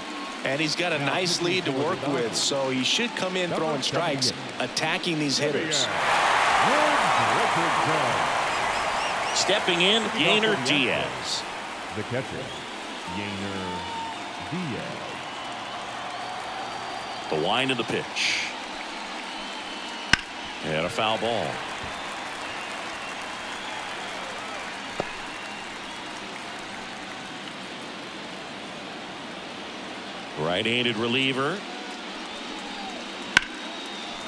And he's got a nice lead to work with, so he should come in throwing strikes, attacking these hitters. Stepping in, Yainer Diaz. The catcher, Yainer Diaz. The wind of the pitch. And a foul ball. Right-handed reliever.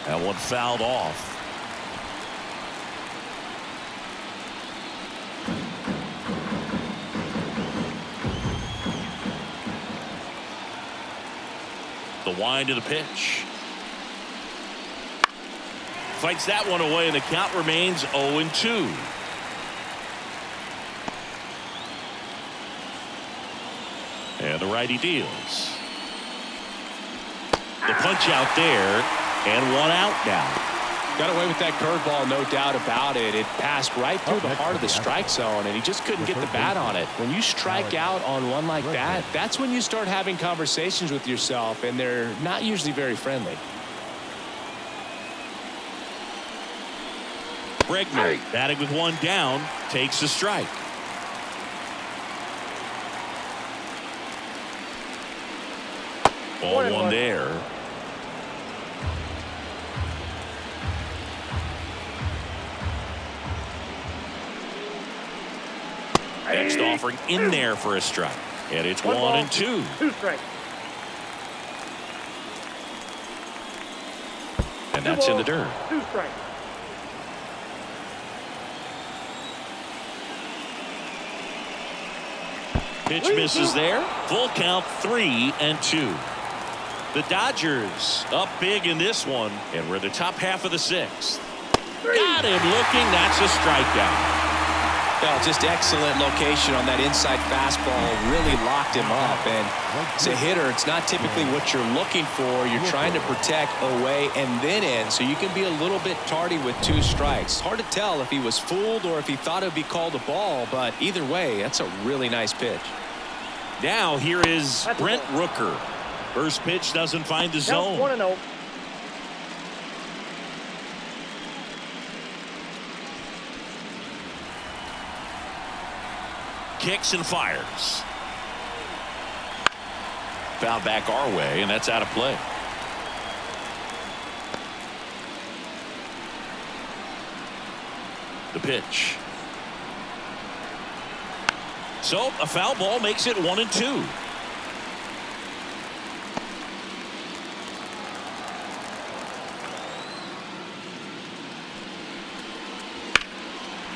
That one fouled off. The wind of the pitch. Fights that one away, and the count remains 0-2. And the righty deals. The punch out there, and 1 out now. Got away with that curveball, no doubt about it. It passed right through the heart of the strike zone, and he just couldn't get the bat on it. When you strike out on one like that, that's when you start having conversations with yourself, and they're not usually very friendly. Bregman, batting with 1 down, takes the strike. Ball 1 there. Next offering in there for a strike. And it's 1 and 2. 2 strikes. And that's in the dirt. 2 strikes. Pitch misses there. Full count 3-2. The Dodgers up big in this one, and we're in the top half of the 6th. Got him looking. That's a strikeout. Well, just excellent location on that inside fastball. Really locked him up. And as a hitter, it's not typically what you're looking for. You're trying to protect away and then in, so you can be a little bit tardy with 2 strikes. Hard to tell if he was fooled or if he thought it would be called a ball, but either way, that's a really nice pitch. Now here is Brent Rooker. First pitch doesn't find the zone. 1-0. Kicks and fires. Foul back our way, and that's out of play. The pitch. So a foul ball makes it 1-2.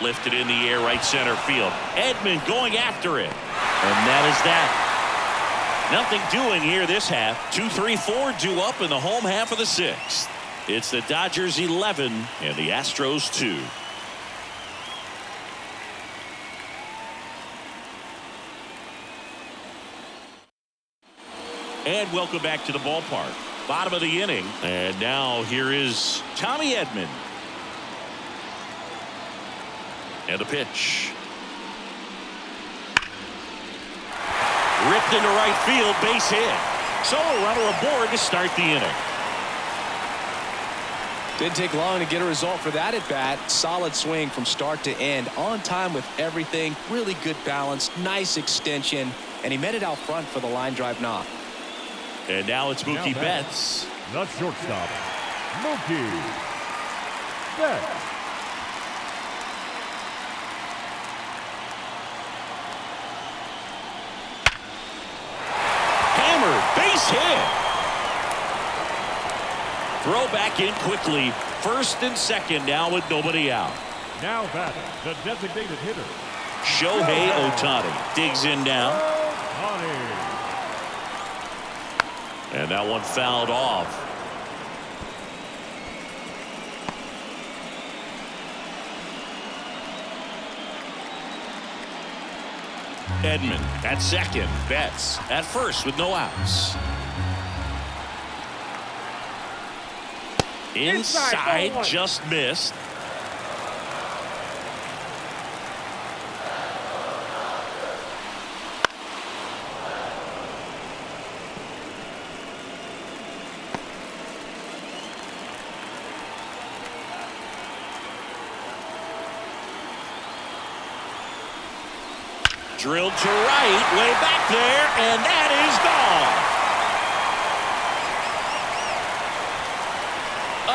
Lifted in the air, right center field. Edman going after it. And that is that. Nothing doing here this half. 2-3-4 due up in the home half of the 6th. It's the Dodgers 11 and the Astros 2. And welcome back to the ballpark. Bottom of the inning. And now here is Tommy Edman. And the pitch. Ripped into right field, base hit. So a runner aboard to start the inning. Didn't take long to get a result for that at bat. Solid swing from start to end. On time with everything. Really good balance. Nice extension. And he met it out front for the line drive knock. And now it's Mookie Betts. The shortstop, Mookie Betts. Base hit. Throw back in quickly. First and second now with nobody out. Now batting, the designated hitter. Shohei Ohtani digs in now. Ohtani. And that one fouled off. Edman at second. Betts at first with no outs. Inside, just missed. Drilled to right, way back there, and that is gone.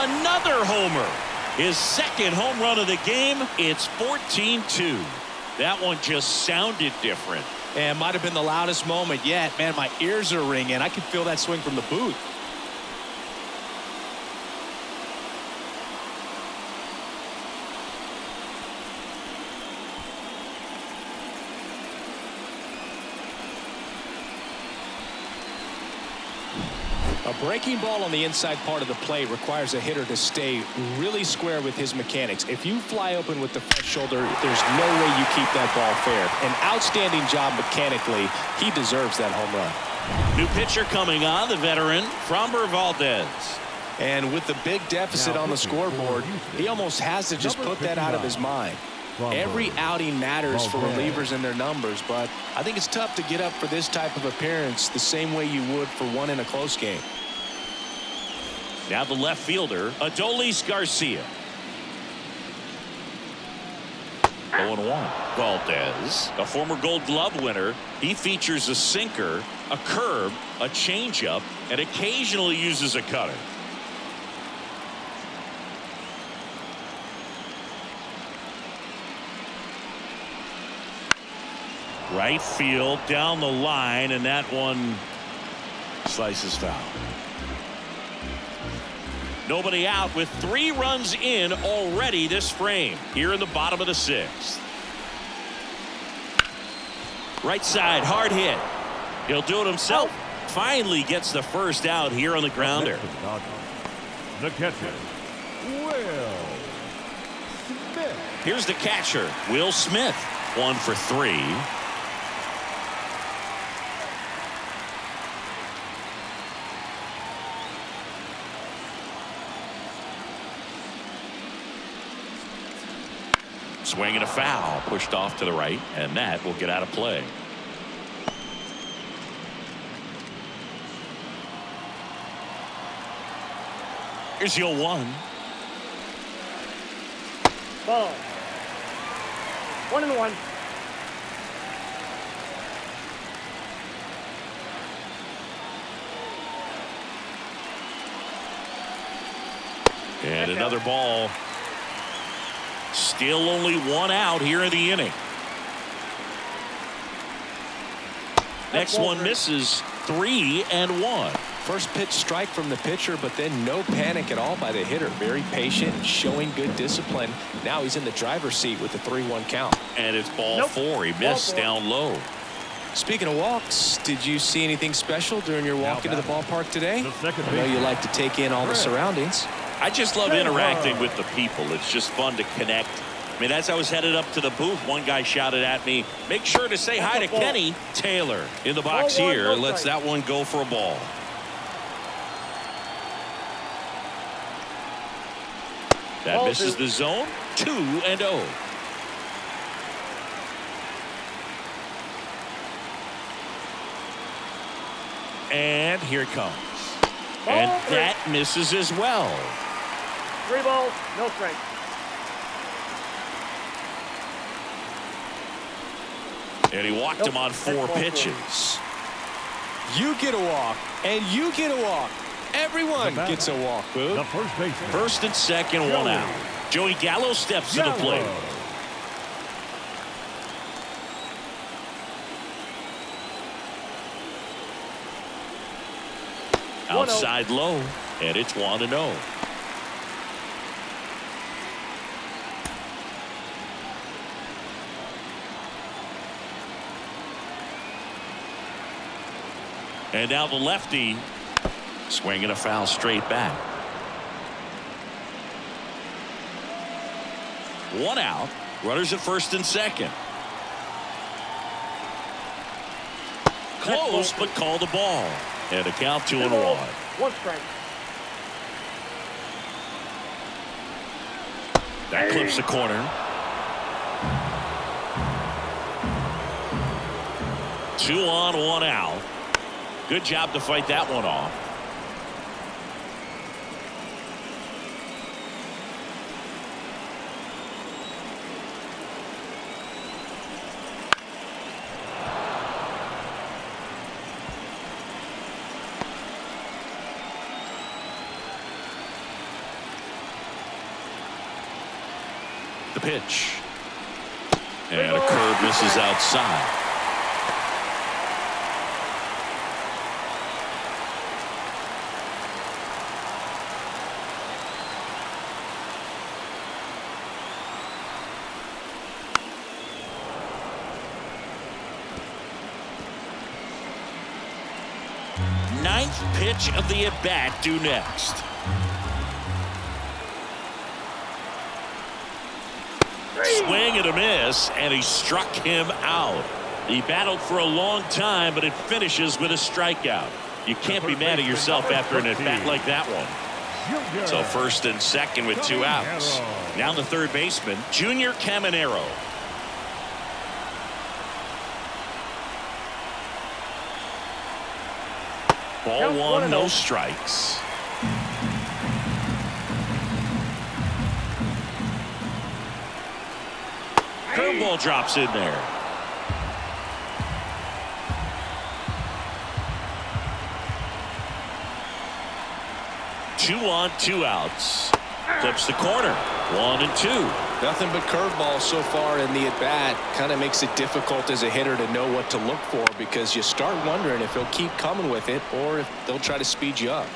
Another homer. His second home run of the game. It's 14-2. That one just sounded different. And might have been the loudest moment yet. Man, my ears are ringing. I can feel that swing from the booth. A breaking ball on the inside part of the plate requires a hitter to stay really square with his mechanics. If you fly open with the front shoulder, there's no way you keep that ball fair. An outstanding job mechanically. He deserves that home run. New pitcher coming on, the veteran, Framber Valdez. And with the big deficit on the scoreboard, he almost has to just put that out of his mind. Every outing matters for relievers and their numbers, but I think it's tough to get up for this type of appearance the same way you would for one in a close game. Now the left fielder, Adolis Garcia. 0-1. Valdez, a former Gold Glove winner. He features a sinker, a curve, a changeup, and occasionally uses a cutter. Right field, down the line, and that one slices foul. Nobody out with 3 runs in already this frame here in the bottom of the 6th. Right side, hard hit. He'll do it himself. Finally gets the first out here on the grounder. The catcher, Will Smith. Here's the catcher, Will Smith. 1 for 3. Swing and a foul, pushed off to the right, and that will get out of play. Here's the 0-1. Ball. 1-1. And another ball. Still only 1 out here in the inning. Next one misses. 3-1. First pitch strike from the pitcher, but then no panic at all by the hitter. Very patient, showing good discipline. Now he's in the driver's seat with the 3-1 count. And it's ball 4. He missed down low. Speaking of walks, did you see anything special during your walk into the ballpark today? I know you like to take in all the surroundings. I just love interacting with the people. It's just fun to connect. I mean, as I was headed up to the booth, one guy shouted at me, make sure to say hi to Kenny Taylor. In the box here, lets that one go for a ball. That misses the zone. 2-0. And here it comes. And that misses as well. 3 balls, no strike. And he walked him on 4 pitches. You get a walk, and you get a walk. Everyone gets a walk, Boo. The first baseman. First and second, 1 out. Joey Gallo steps to the plate. Outside low, and it's 1-0. And now the lefty swinging a foul straight back. 1 out. Runners at first and second. Close, but called the ball. And a count 2-1. 1 strike. That clips the corner. 2 on, 1 out. Good job to fight that one off. The pitch. And a curve misses outside. Ninth pitch of the at-bat due next. Swing and a miss, and he struck him out. He battled for a long time, but it finishes with a strikeout. You can't be mad at yourself after an at-bat like that one. So first and second with 2 outs. Now the third baseman, Junior Caminero. Ball 1, no strikes. Curveball drops in there. Two on, 2 outs. Clips the corner. 1 and 2. Nothing but curveball so far in the at-bat. Kind of makes it difficult as a hitter to know what to look for, because you start wondering if he'll keep coming with it or if they'll try to speed you up.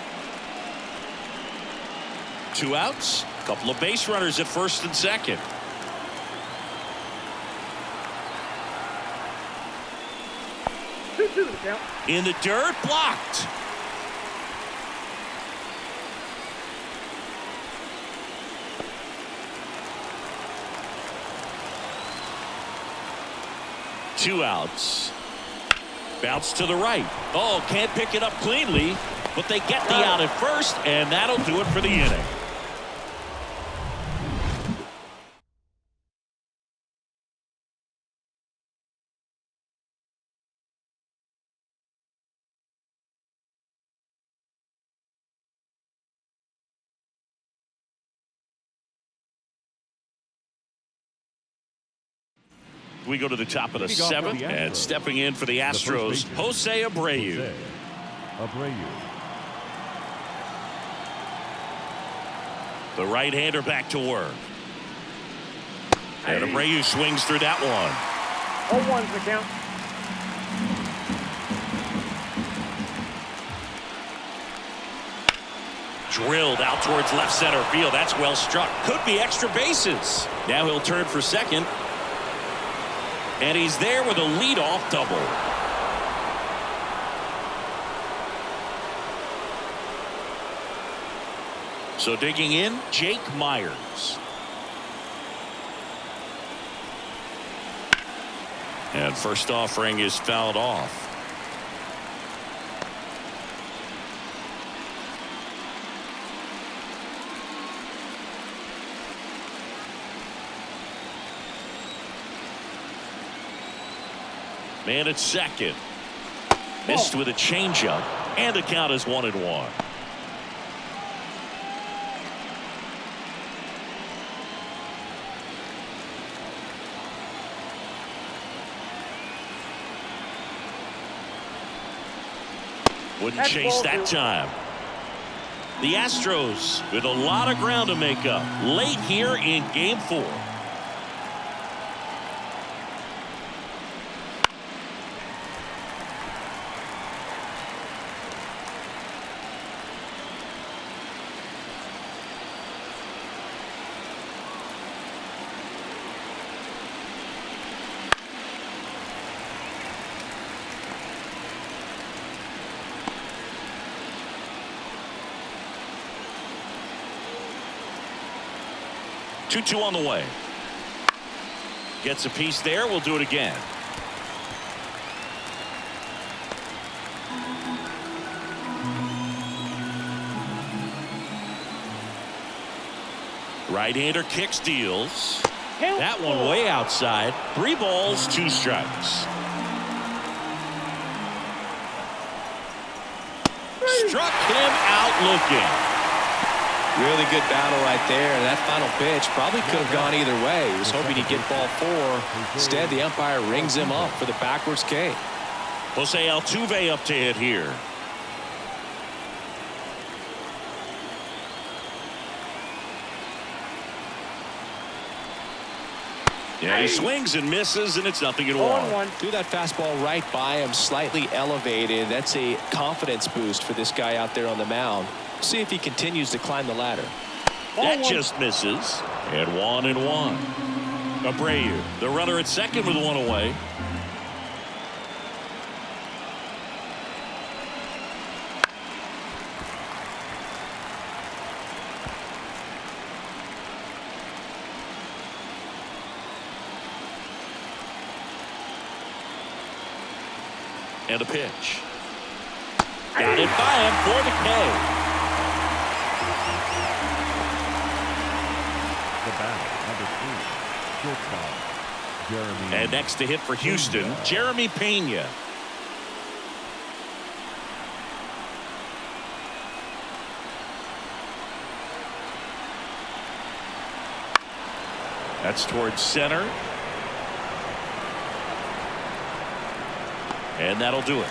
2 outs. Couple of base runners at first and second. In the dirt, blocked. Two outs. Bounce to the right. Oh, can't pick it up cleanly, but they get the out at first, and that'll do it for the inning. We go to the top of the 7th, and stepping in for the Astros, Jose Abreu. The right-hander back to work. And Abreu swings through that one. 0-1's the count. Drilled out towards left center field. That's well struck. Could be extra bases. Now he'll turn for second. And he's there with a leadoff double. So digging in, Jake Myers. And first offering is fouled off. Man at second. Missed with a changeup, and the count is 1-1. Wouldn't chase that time. The Astros with a lot of ground to make up late here in Game 4. 2-2 on the way. Gets a piece there. We'll do it again. Right-hander kicks, deals. That one way outside. 3 balls, 2 strikes. Struck him out looking. Really good battle right there. That final pitch probably could have gone either way. He was hoping he'd get ball 4. Instead, the umpire rings him up for the backwards K. Jose Altuve up to hit here. Yeah, he swings and misses, and it's 0-1. Threw that fastball right by him, slightly elevated. That's a confidence boost for this guy out there on the mound. See if he continues to climb the ladder. That just misses. And 1-1. Abreu, the runner at second with 1 away. And a pitch. Got it by him for the K. The batter, number 3, shortstop, Jeremy. And next to hit for Houston, Jeremy Pena. That's towards center. And that'll do it.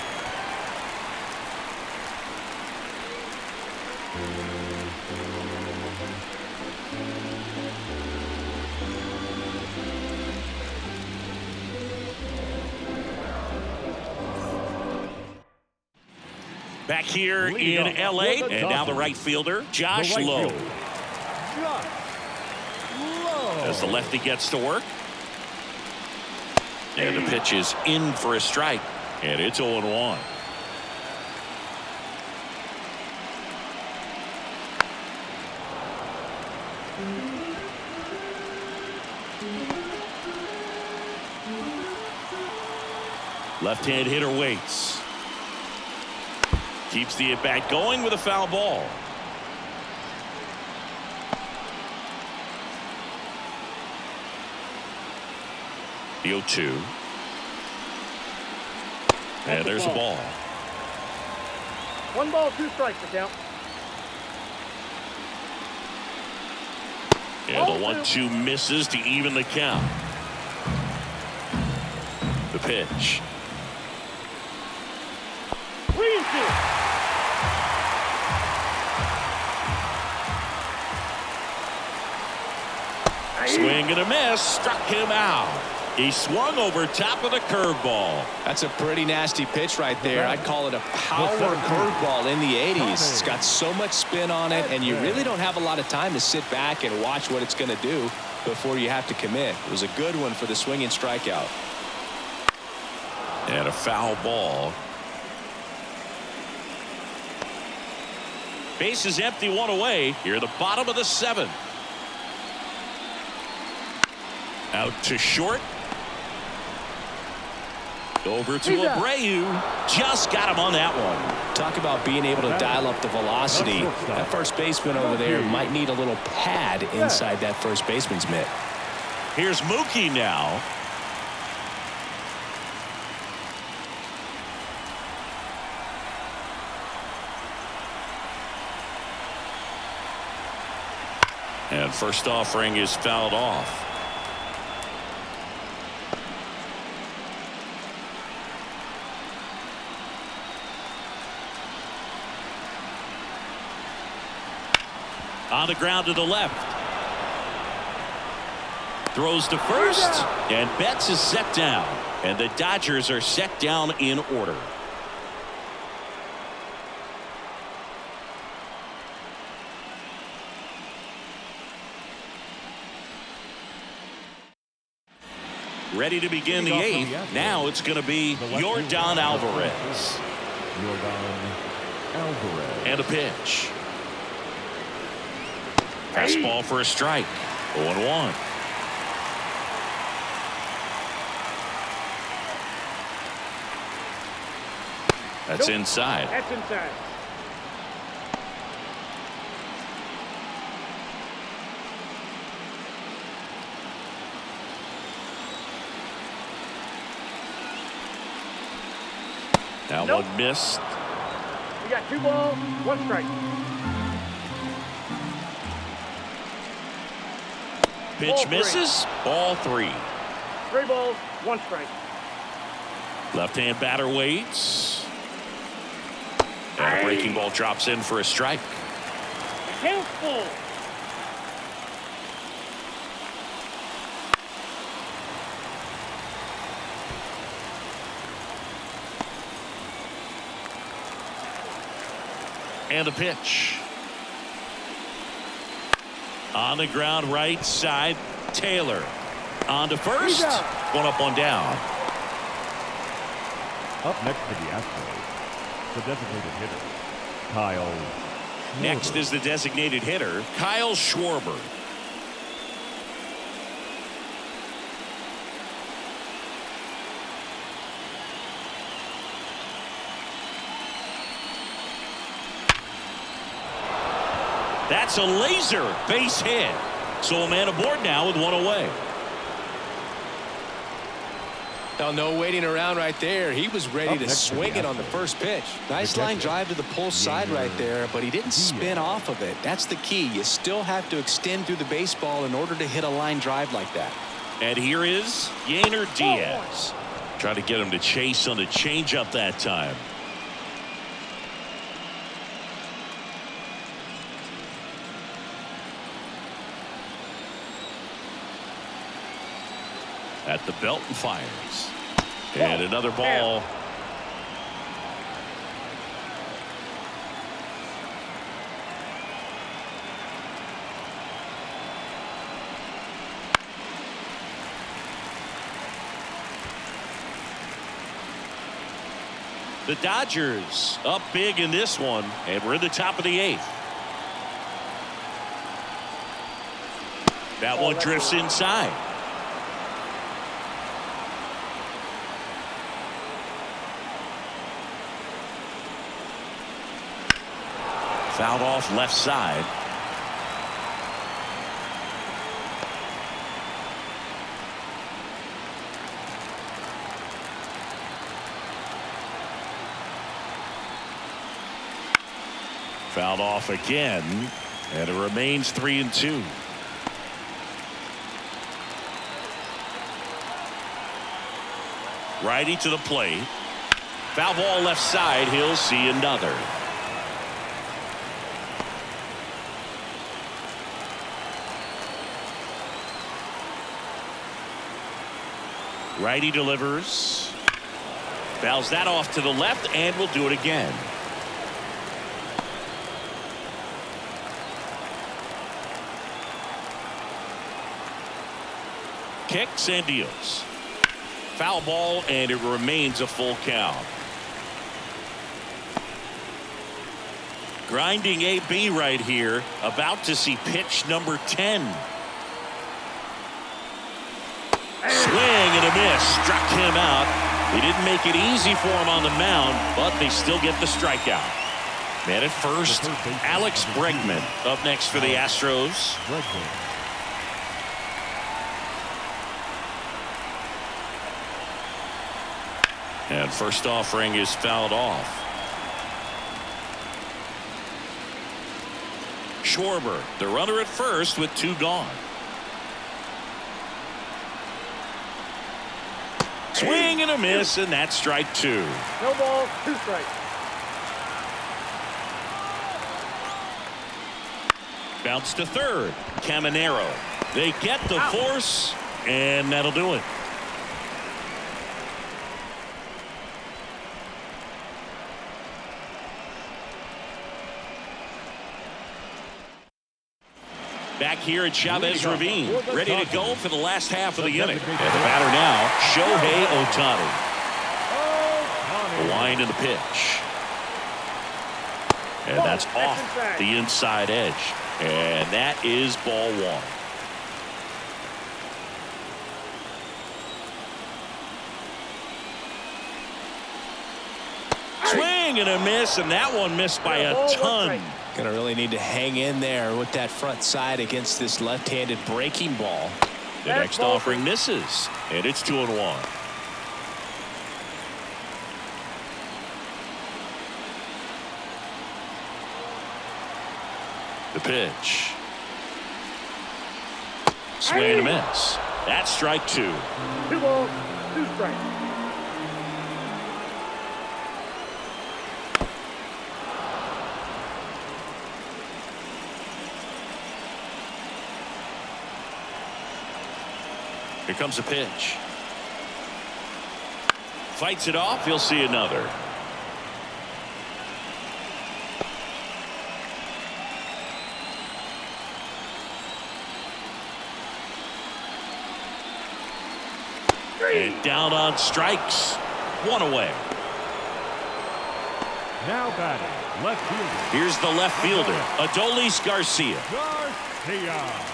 Back here in L.A. and now the right fielder, Josh Lowe. As the lefty gets to work. And the pitch is in for a strike. And it's 0-1. Left-hand hitter waits. Keeps the at-bat going with a foul ball. The 0-2. And there's a ball. 1 ball, 2 strikes to count. And the 1-2 misses to even the count. The pitch. Swing and a miss. Struck him out. He swung over top of the curveball. That's a pretty nasty pitch right there. I'd call it a power curveball in the 80s. It's got so much spin on it, and you really don't have a lot of time to sit back and watch what it's going to do before you have to commit. It was a good one for the swinging strikeout. And a foul ball. Base is empty, 1 away. Here at the bottom of the 7th. Out to short. Over to Abreu. Just got him on that one. Talk about being able to dial up the velocity. That first baseman over there might need a little pad inside that first baseman's mitt. Here's Mookie now. And first offering is fouled off. On the ground to the left. Throws to first. And Betts is set down. And the Dodgers are set down in order. Ready to begin the 8th. Now it's going to be Yordan Alvarez. And a pitch. Fastball for a strike. 0-1. That's inside. That's inside. That Nope. one missed. We got 2 balls, 1 strike. Pitch Ball 3. misses. Ball 3. 3 balls, 1 strike. Left-hand batter waits. And a breaking ball drops in for a strike. Count full. And a pitch. On the ground, right side. Taylor on to first. He's out. 1 up, 1 down. Up next for the Astros, the designated hitter, Kyle Schwarber. Next is the designated hitter, Kyle Schwarber. That's a laser base hit. So a man aboard now with 1 away. Now, no waiting around right there. He was ready Up to next for the swing it on the Astros. first pitch. Nice line drive to the pull side right there, but he didn't spin off of it. That's the key. You still have to extend through the baseball in order to hit a line drive like that. And here is Yainer Diaz. Trying to get him to chase on the changeup that time. At the belt and fires. And another ball. The Dodgers up big in this one, and we're in the top of the 8th. That one drifts inside. Fouled off left side. Fouled off again, and it remains 3-2. Righty to the plate. Foul ball left side. He'll see another. Righty delivers. Fouls that off to the left, and will do it again. Kicks and deals. Foul ball, and it remains a full count. Grinding AB right here, about to see pitch number 10. Swing and a miss. Struck him out. They didn't make it easy for him on the mound, but they still get the strikeout. Man at first, Alex Bregman up next for the Astros. And first offering is fouled off. Schwarber, the runner at first with 2 gone. Swing and a miss, and that's strike 2. No balls, 2 strikes. Bounce to third. Caminero. They get the force, and that'll do it. Back here at Chavez Ravine, ready to go for the last half of the inning. And the batter now, Shohei Ohtani. The line and the pitch. And that's off the inside edge. And that is ball 1. Swing and a miss, and that one missed by a ton. Gonna really need to hang in there with that front side against this left-handed breaking ball. The next offering misses, and it's 2-1. The pitch. Swing and a miss. That's strike 2. 2 balls, 2 strikes. Here comes a pitch. Fights it off. He'll see another. And down on strikes. 1 away. Now batting, left fielder. Here's the left fielder, Adolis Garcia. Garcia.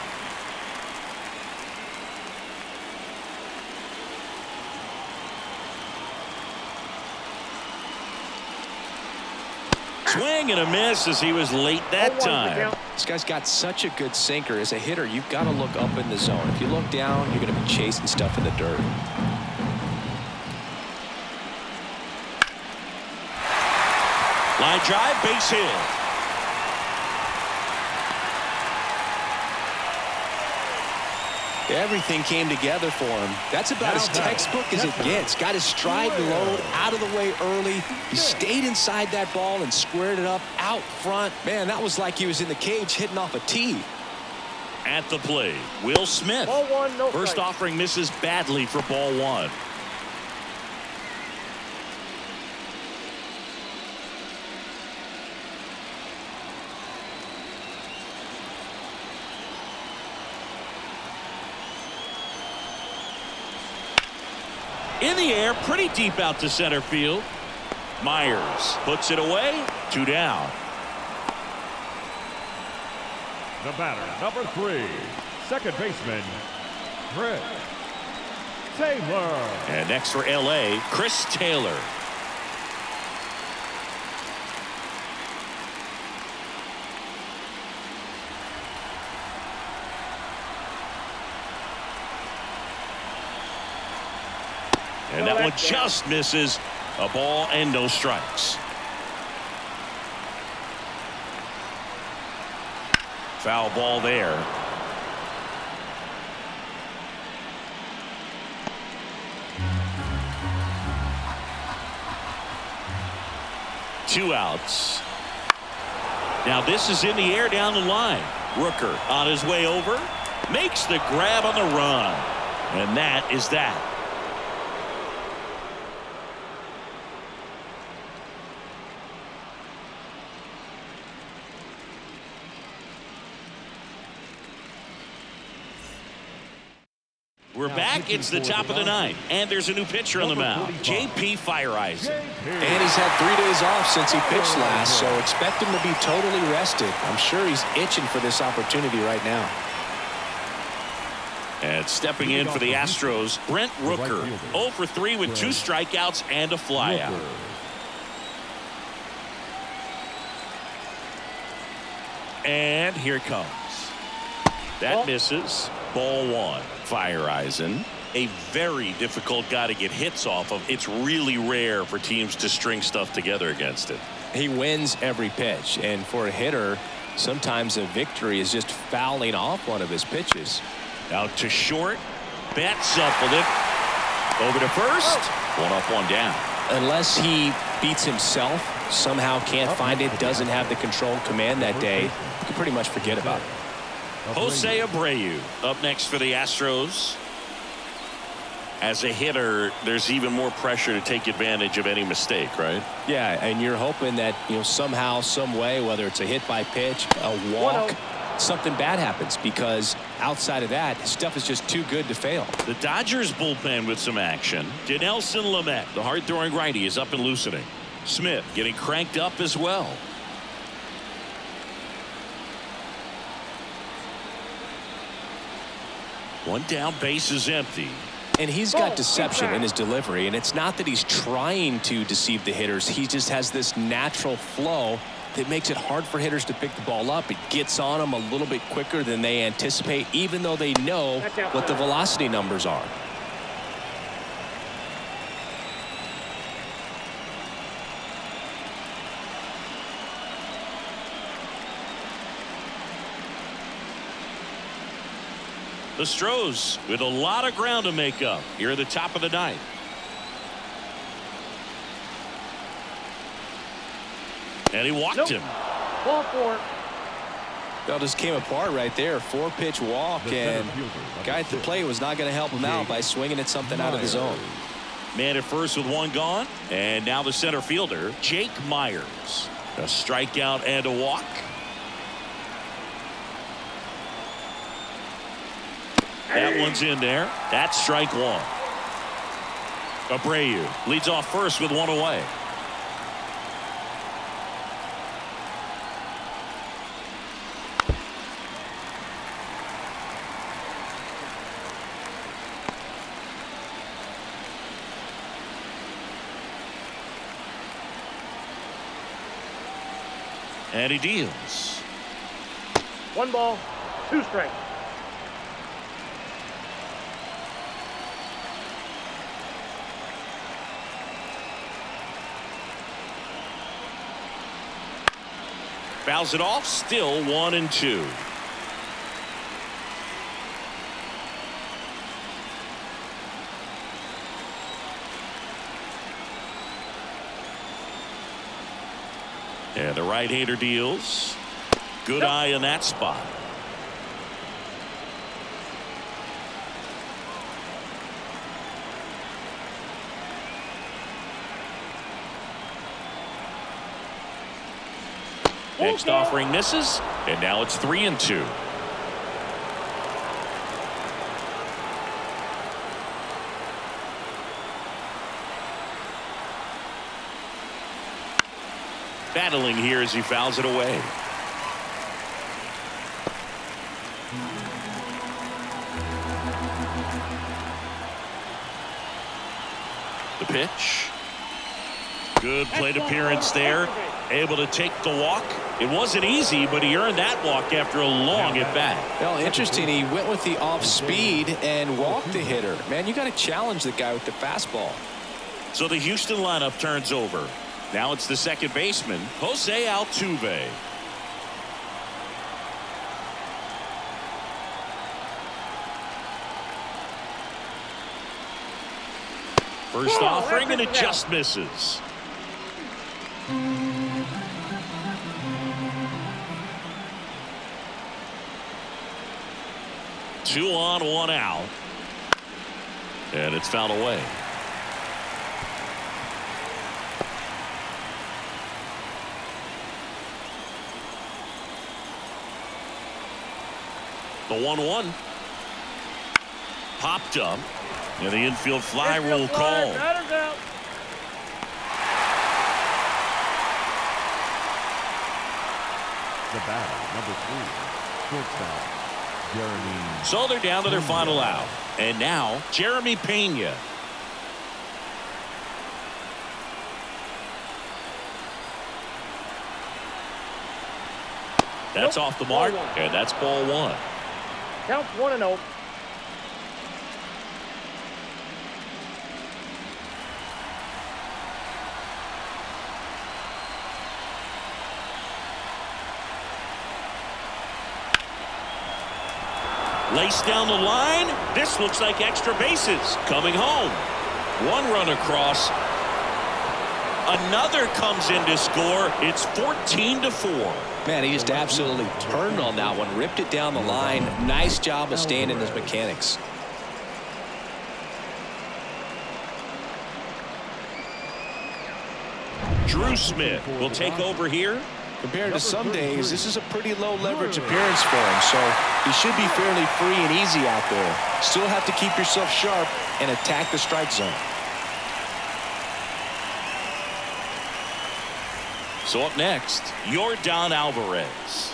Swing and a miss as he was late that time. This guy's got such a good sinker. As a hitter, you've got to look up in the zone. If you look down, you're going to be chasing stuff in the dirt. Line drive, base hit. Everything came together for him. That's about as textbook as it gets. Got his stride and load out of the way early. He stayed inside that ball and squared it up out front. Man, that was like he was in the cage hitting off a tee. At the plate, Will Smith. Ball 1, no First strike. offering misses badly for ball 1. In the air, pretty deep out to center field. Myers puts it away. 2 down. The batter, number 3, second baseman, Chris Taylor. And next for L.A., Chris Taylor. And that one just misses. A ball and no strikes. Foul ball there. Two outs. Now this is in the air down the line. Rooker on his way over. Makes the grab on the run. And that is that. We're back. It's the top of the 9th, and there's a new pitcher on the mound, J.P. Fireeisen. And he's had 3 days off since he pitched last, so expect him to be totally rested. I'm sure he's itching for this opportunity right now. And stepping in for the Astros, Brent Rooker, 0 for 3 with 2 strikeouts and a flyout. And here it comes. That misses. Ball 1. Fireeisen, a very difficult guy to get hits off of. It's really rare for teams to string stuff together against it. He wins every pitch, and for a hitter, sometimes a victory is just fouling off one of his pitches. Out to short. Bats up with it. Over to first. 1 up, 1 down. Unless he beats himself, somehow can't find it, doesn't have the control command that day, you can pretty much forget about it. Jose Abreu up next for the Astros. As a hitter, there's even more pressure to take advantage of any mistake, right? Yeah, and you're hoping that, somehow, some way, whether it's a hit by pitch, a walk, something bad happens, because outside of that, stuff is just too good to fail. The Dodgers bullpen with some action. Dinelson Lamet, the hard-throwing righty, is up and loosening. Smith getting cranked up as well. One down, base is empty. And he's got deception in his delivery, and it's not that he's trying to deceive the hitters. He just has this natural flow that makes it hard for hitters to pick the ball up. It gets on them a little bit quicker than they anticipate, even though they know what the velocity numbers are. The Astros with a lot of ground to make up here at the top of the ninth. And he walked him. Ball 4. That just came apart right there. 4-pitch walk, and guy at the plate was not going to help him out by swinging at something out of the zone. Man at first with one gone, and now the center fielder, Jake Myers. A strikeout and a walk. That one's in there. That's strike one. Abreu leads off first with one away. And he deals. 1 ball, 2 strikes. Fouls it off, still 1-2. And the right-hander deals. Good eye in that spot. Next offering misses, and now it's 3-2. Battling here as he fouls it away. The pitch. Good plate appearance there. Able to take the walk. It wasn't easy, but he earned that walk after a long at bat. Well, interesting. He went with the off speed and walked the hitter. Man, you got to challenge the guy with the fastball. So the Houston lineup turns over. Now it's the second baseman, Jose Altuve. First offering, and it just misses. Two on, one out. And it's fouled away. The 1-1 popped up, and the infield fly rule called. The batter, number 3, shortstop, Jeremy. So they're down to their final out, and now Jeremy Pena. That's off the mark, and that's ball 1. Counts 1-0. Laced down the line. This looks like extra bases. Coming home. One run across. Another comes in to score. It's 14-4. Man, he just absolutely turned on that one, ripped it down the line. Nice job of staying in his mechanics. Drew Smith will take over here. Compared to some days, this is a pretty low leverage appearance for him, so he should be fairly free and easy out there. Still have to keep yourself sharp and attack the strike zone. So up next, Yordan Alvarez.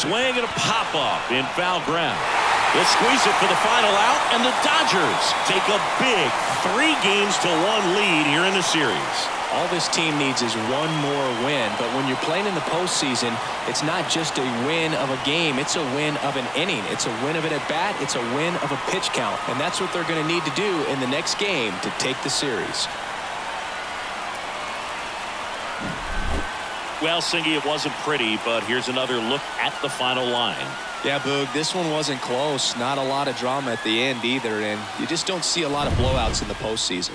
swing and a pop-up in foul ground. They'll squeeze it for the final out, and the Dodgers take a big 3-1 lead here in the series. All this team needs is one more win, but when you're playing in the postseason, it's not just a win of a game, it's a win of an inning. It's a win of an at-bat, it's a win of a pitch count, and that's what they're going to need to do in the next game to take the series. Well, Singy, it wasn't pretty, but here's another look at the final line. Yeah, Boog, this one wasn't close. Not a lot of drama at the end either, and you just don't see a lot of blowouts in the postseason.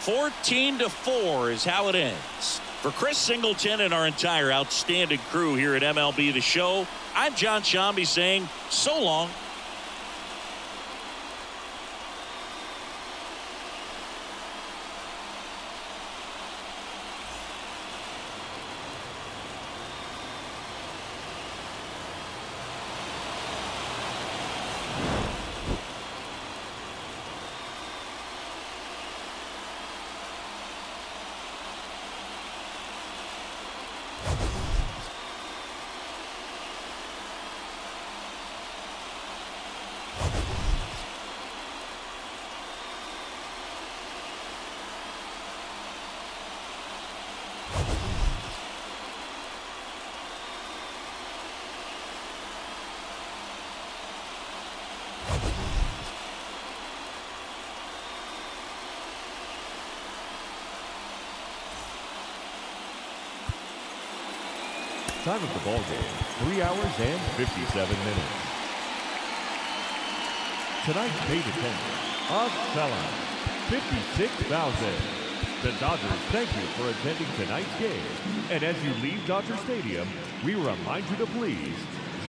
14-4 is how it ends. For Chris Singleton and our entire outstanding crew here at MLB The Show, I'm John Shambi saying so long. Time of the ball game, 3 hours and 57 minutes. Tonight's paid attendance, a sellout, 56,000. The Dodgers thank you for attending tonight's game. And as you leave Dodger Stadium, we remind you to please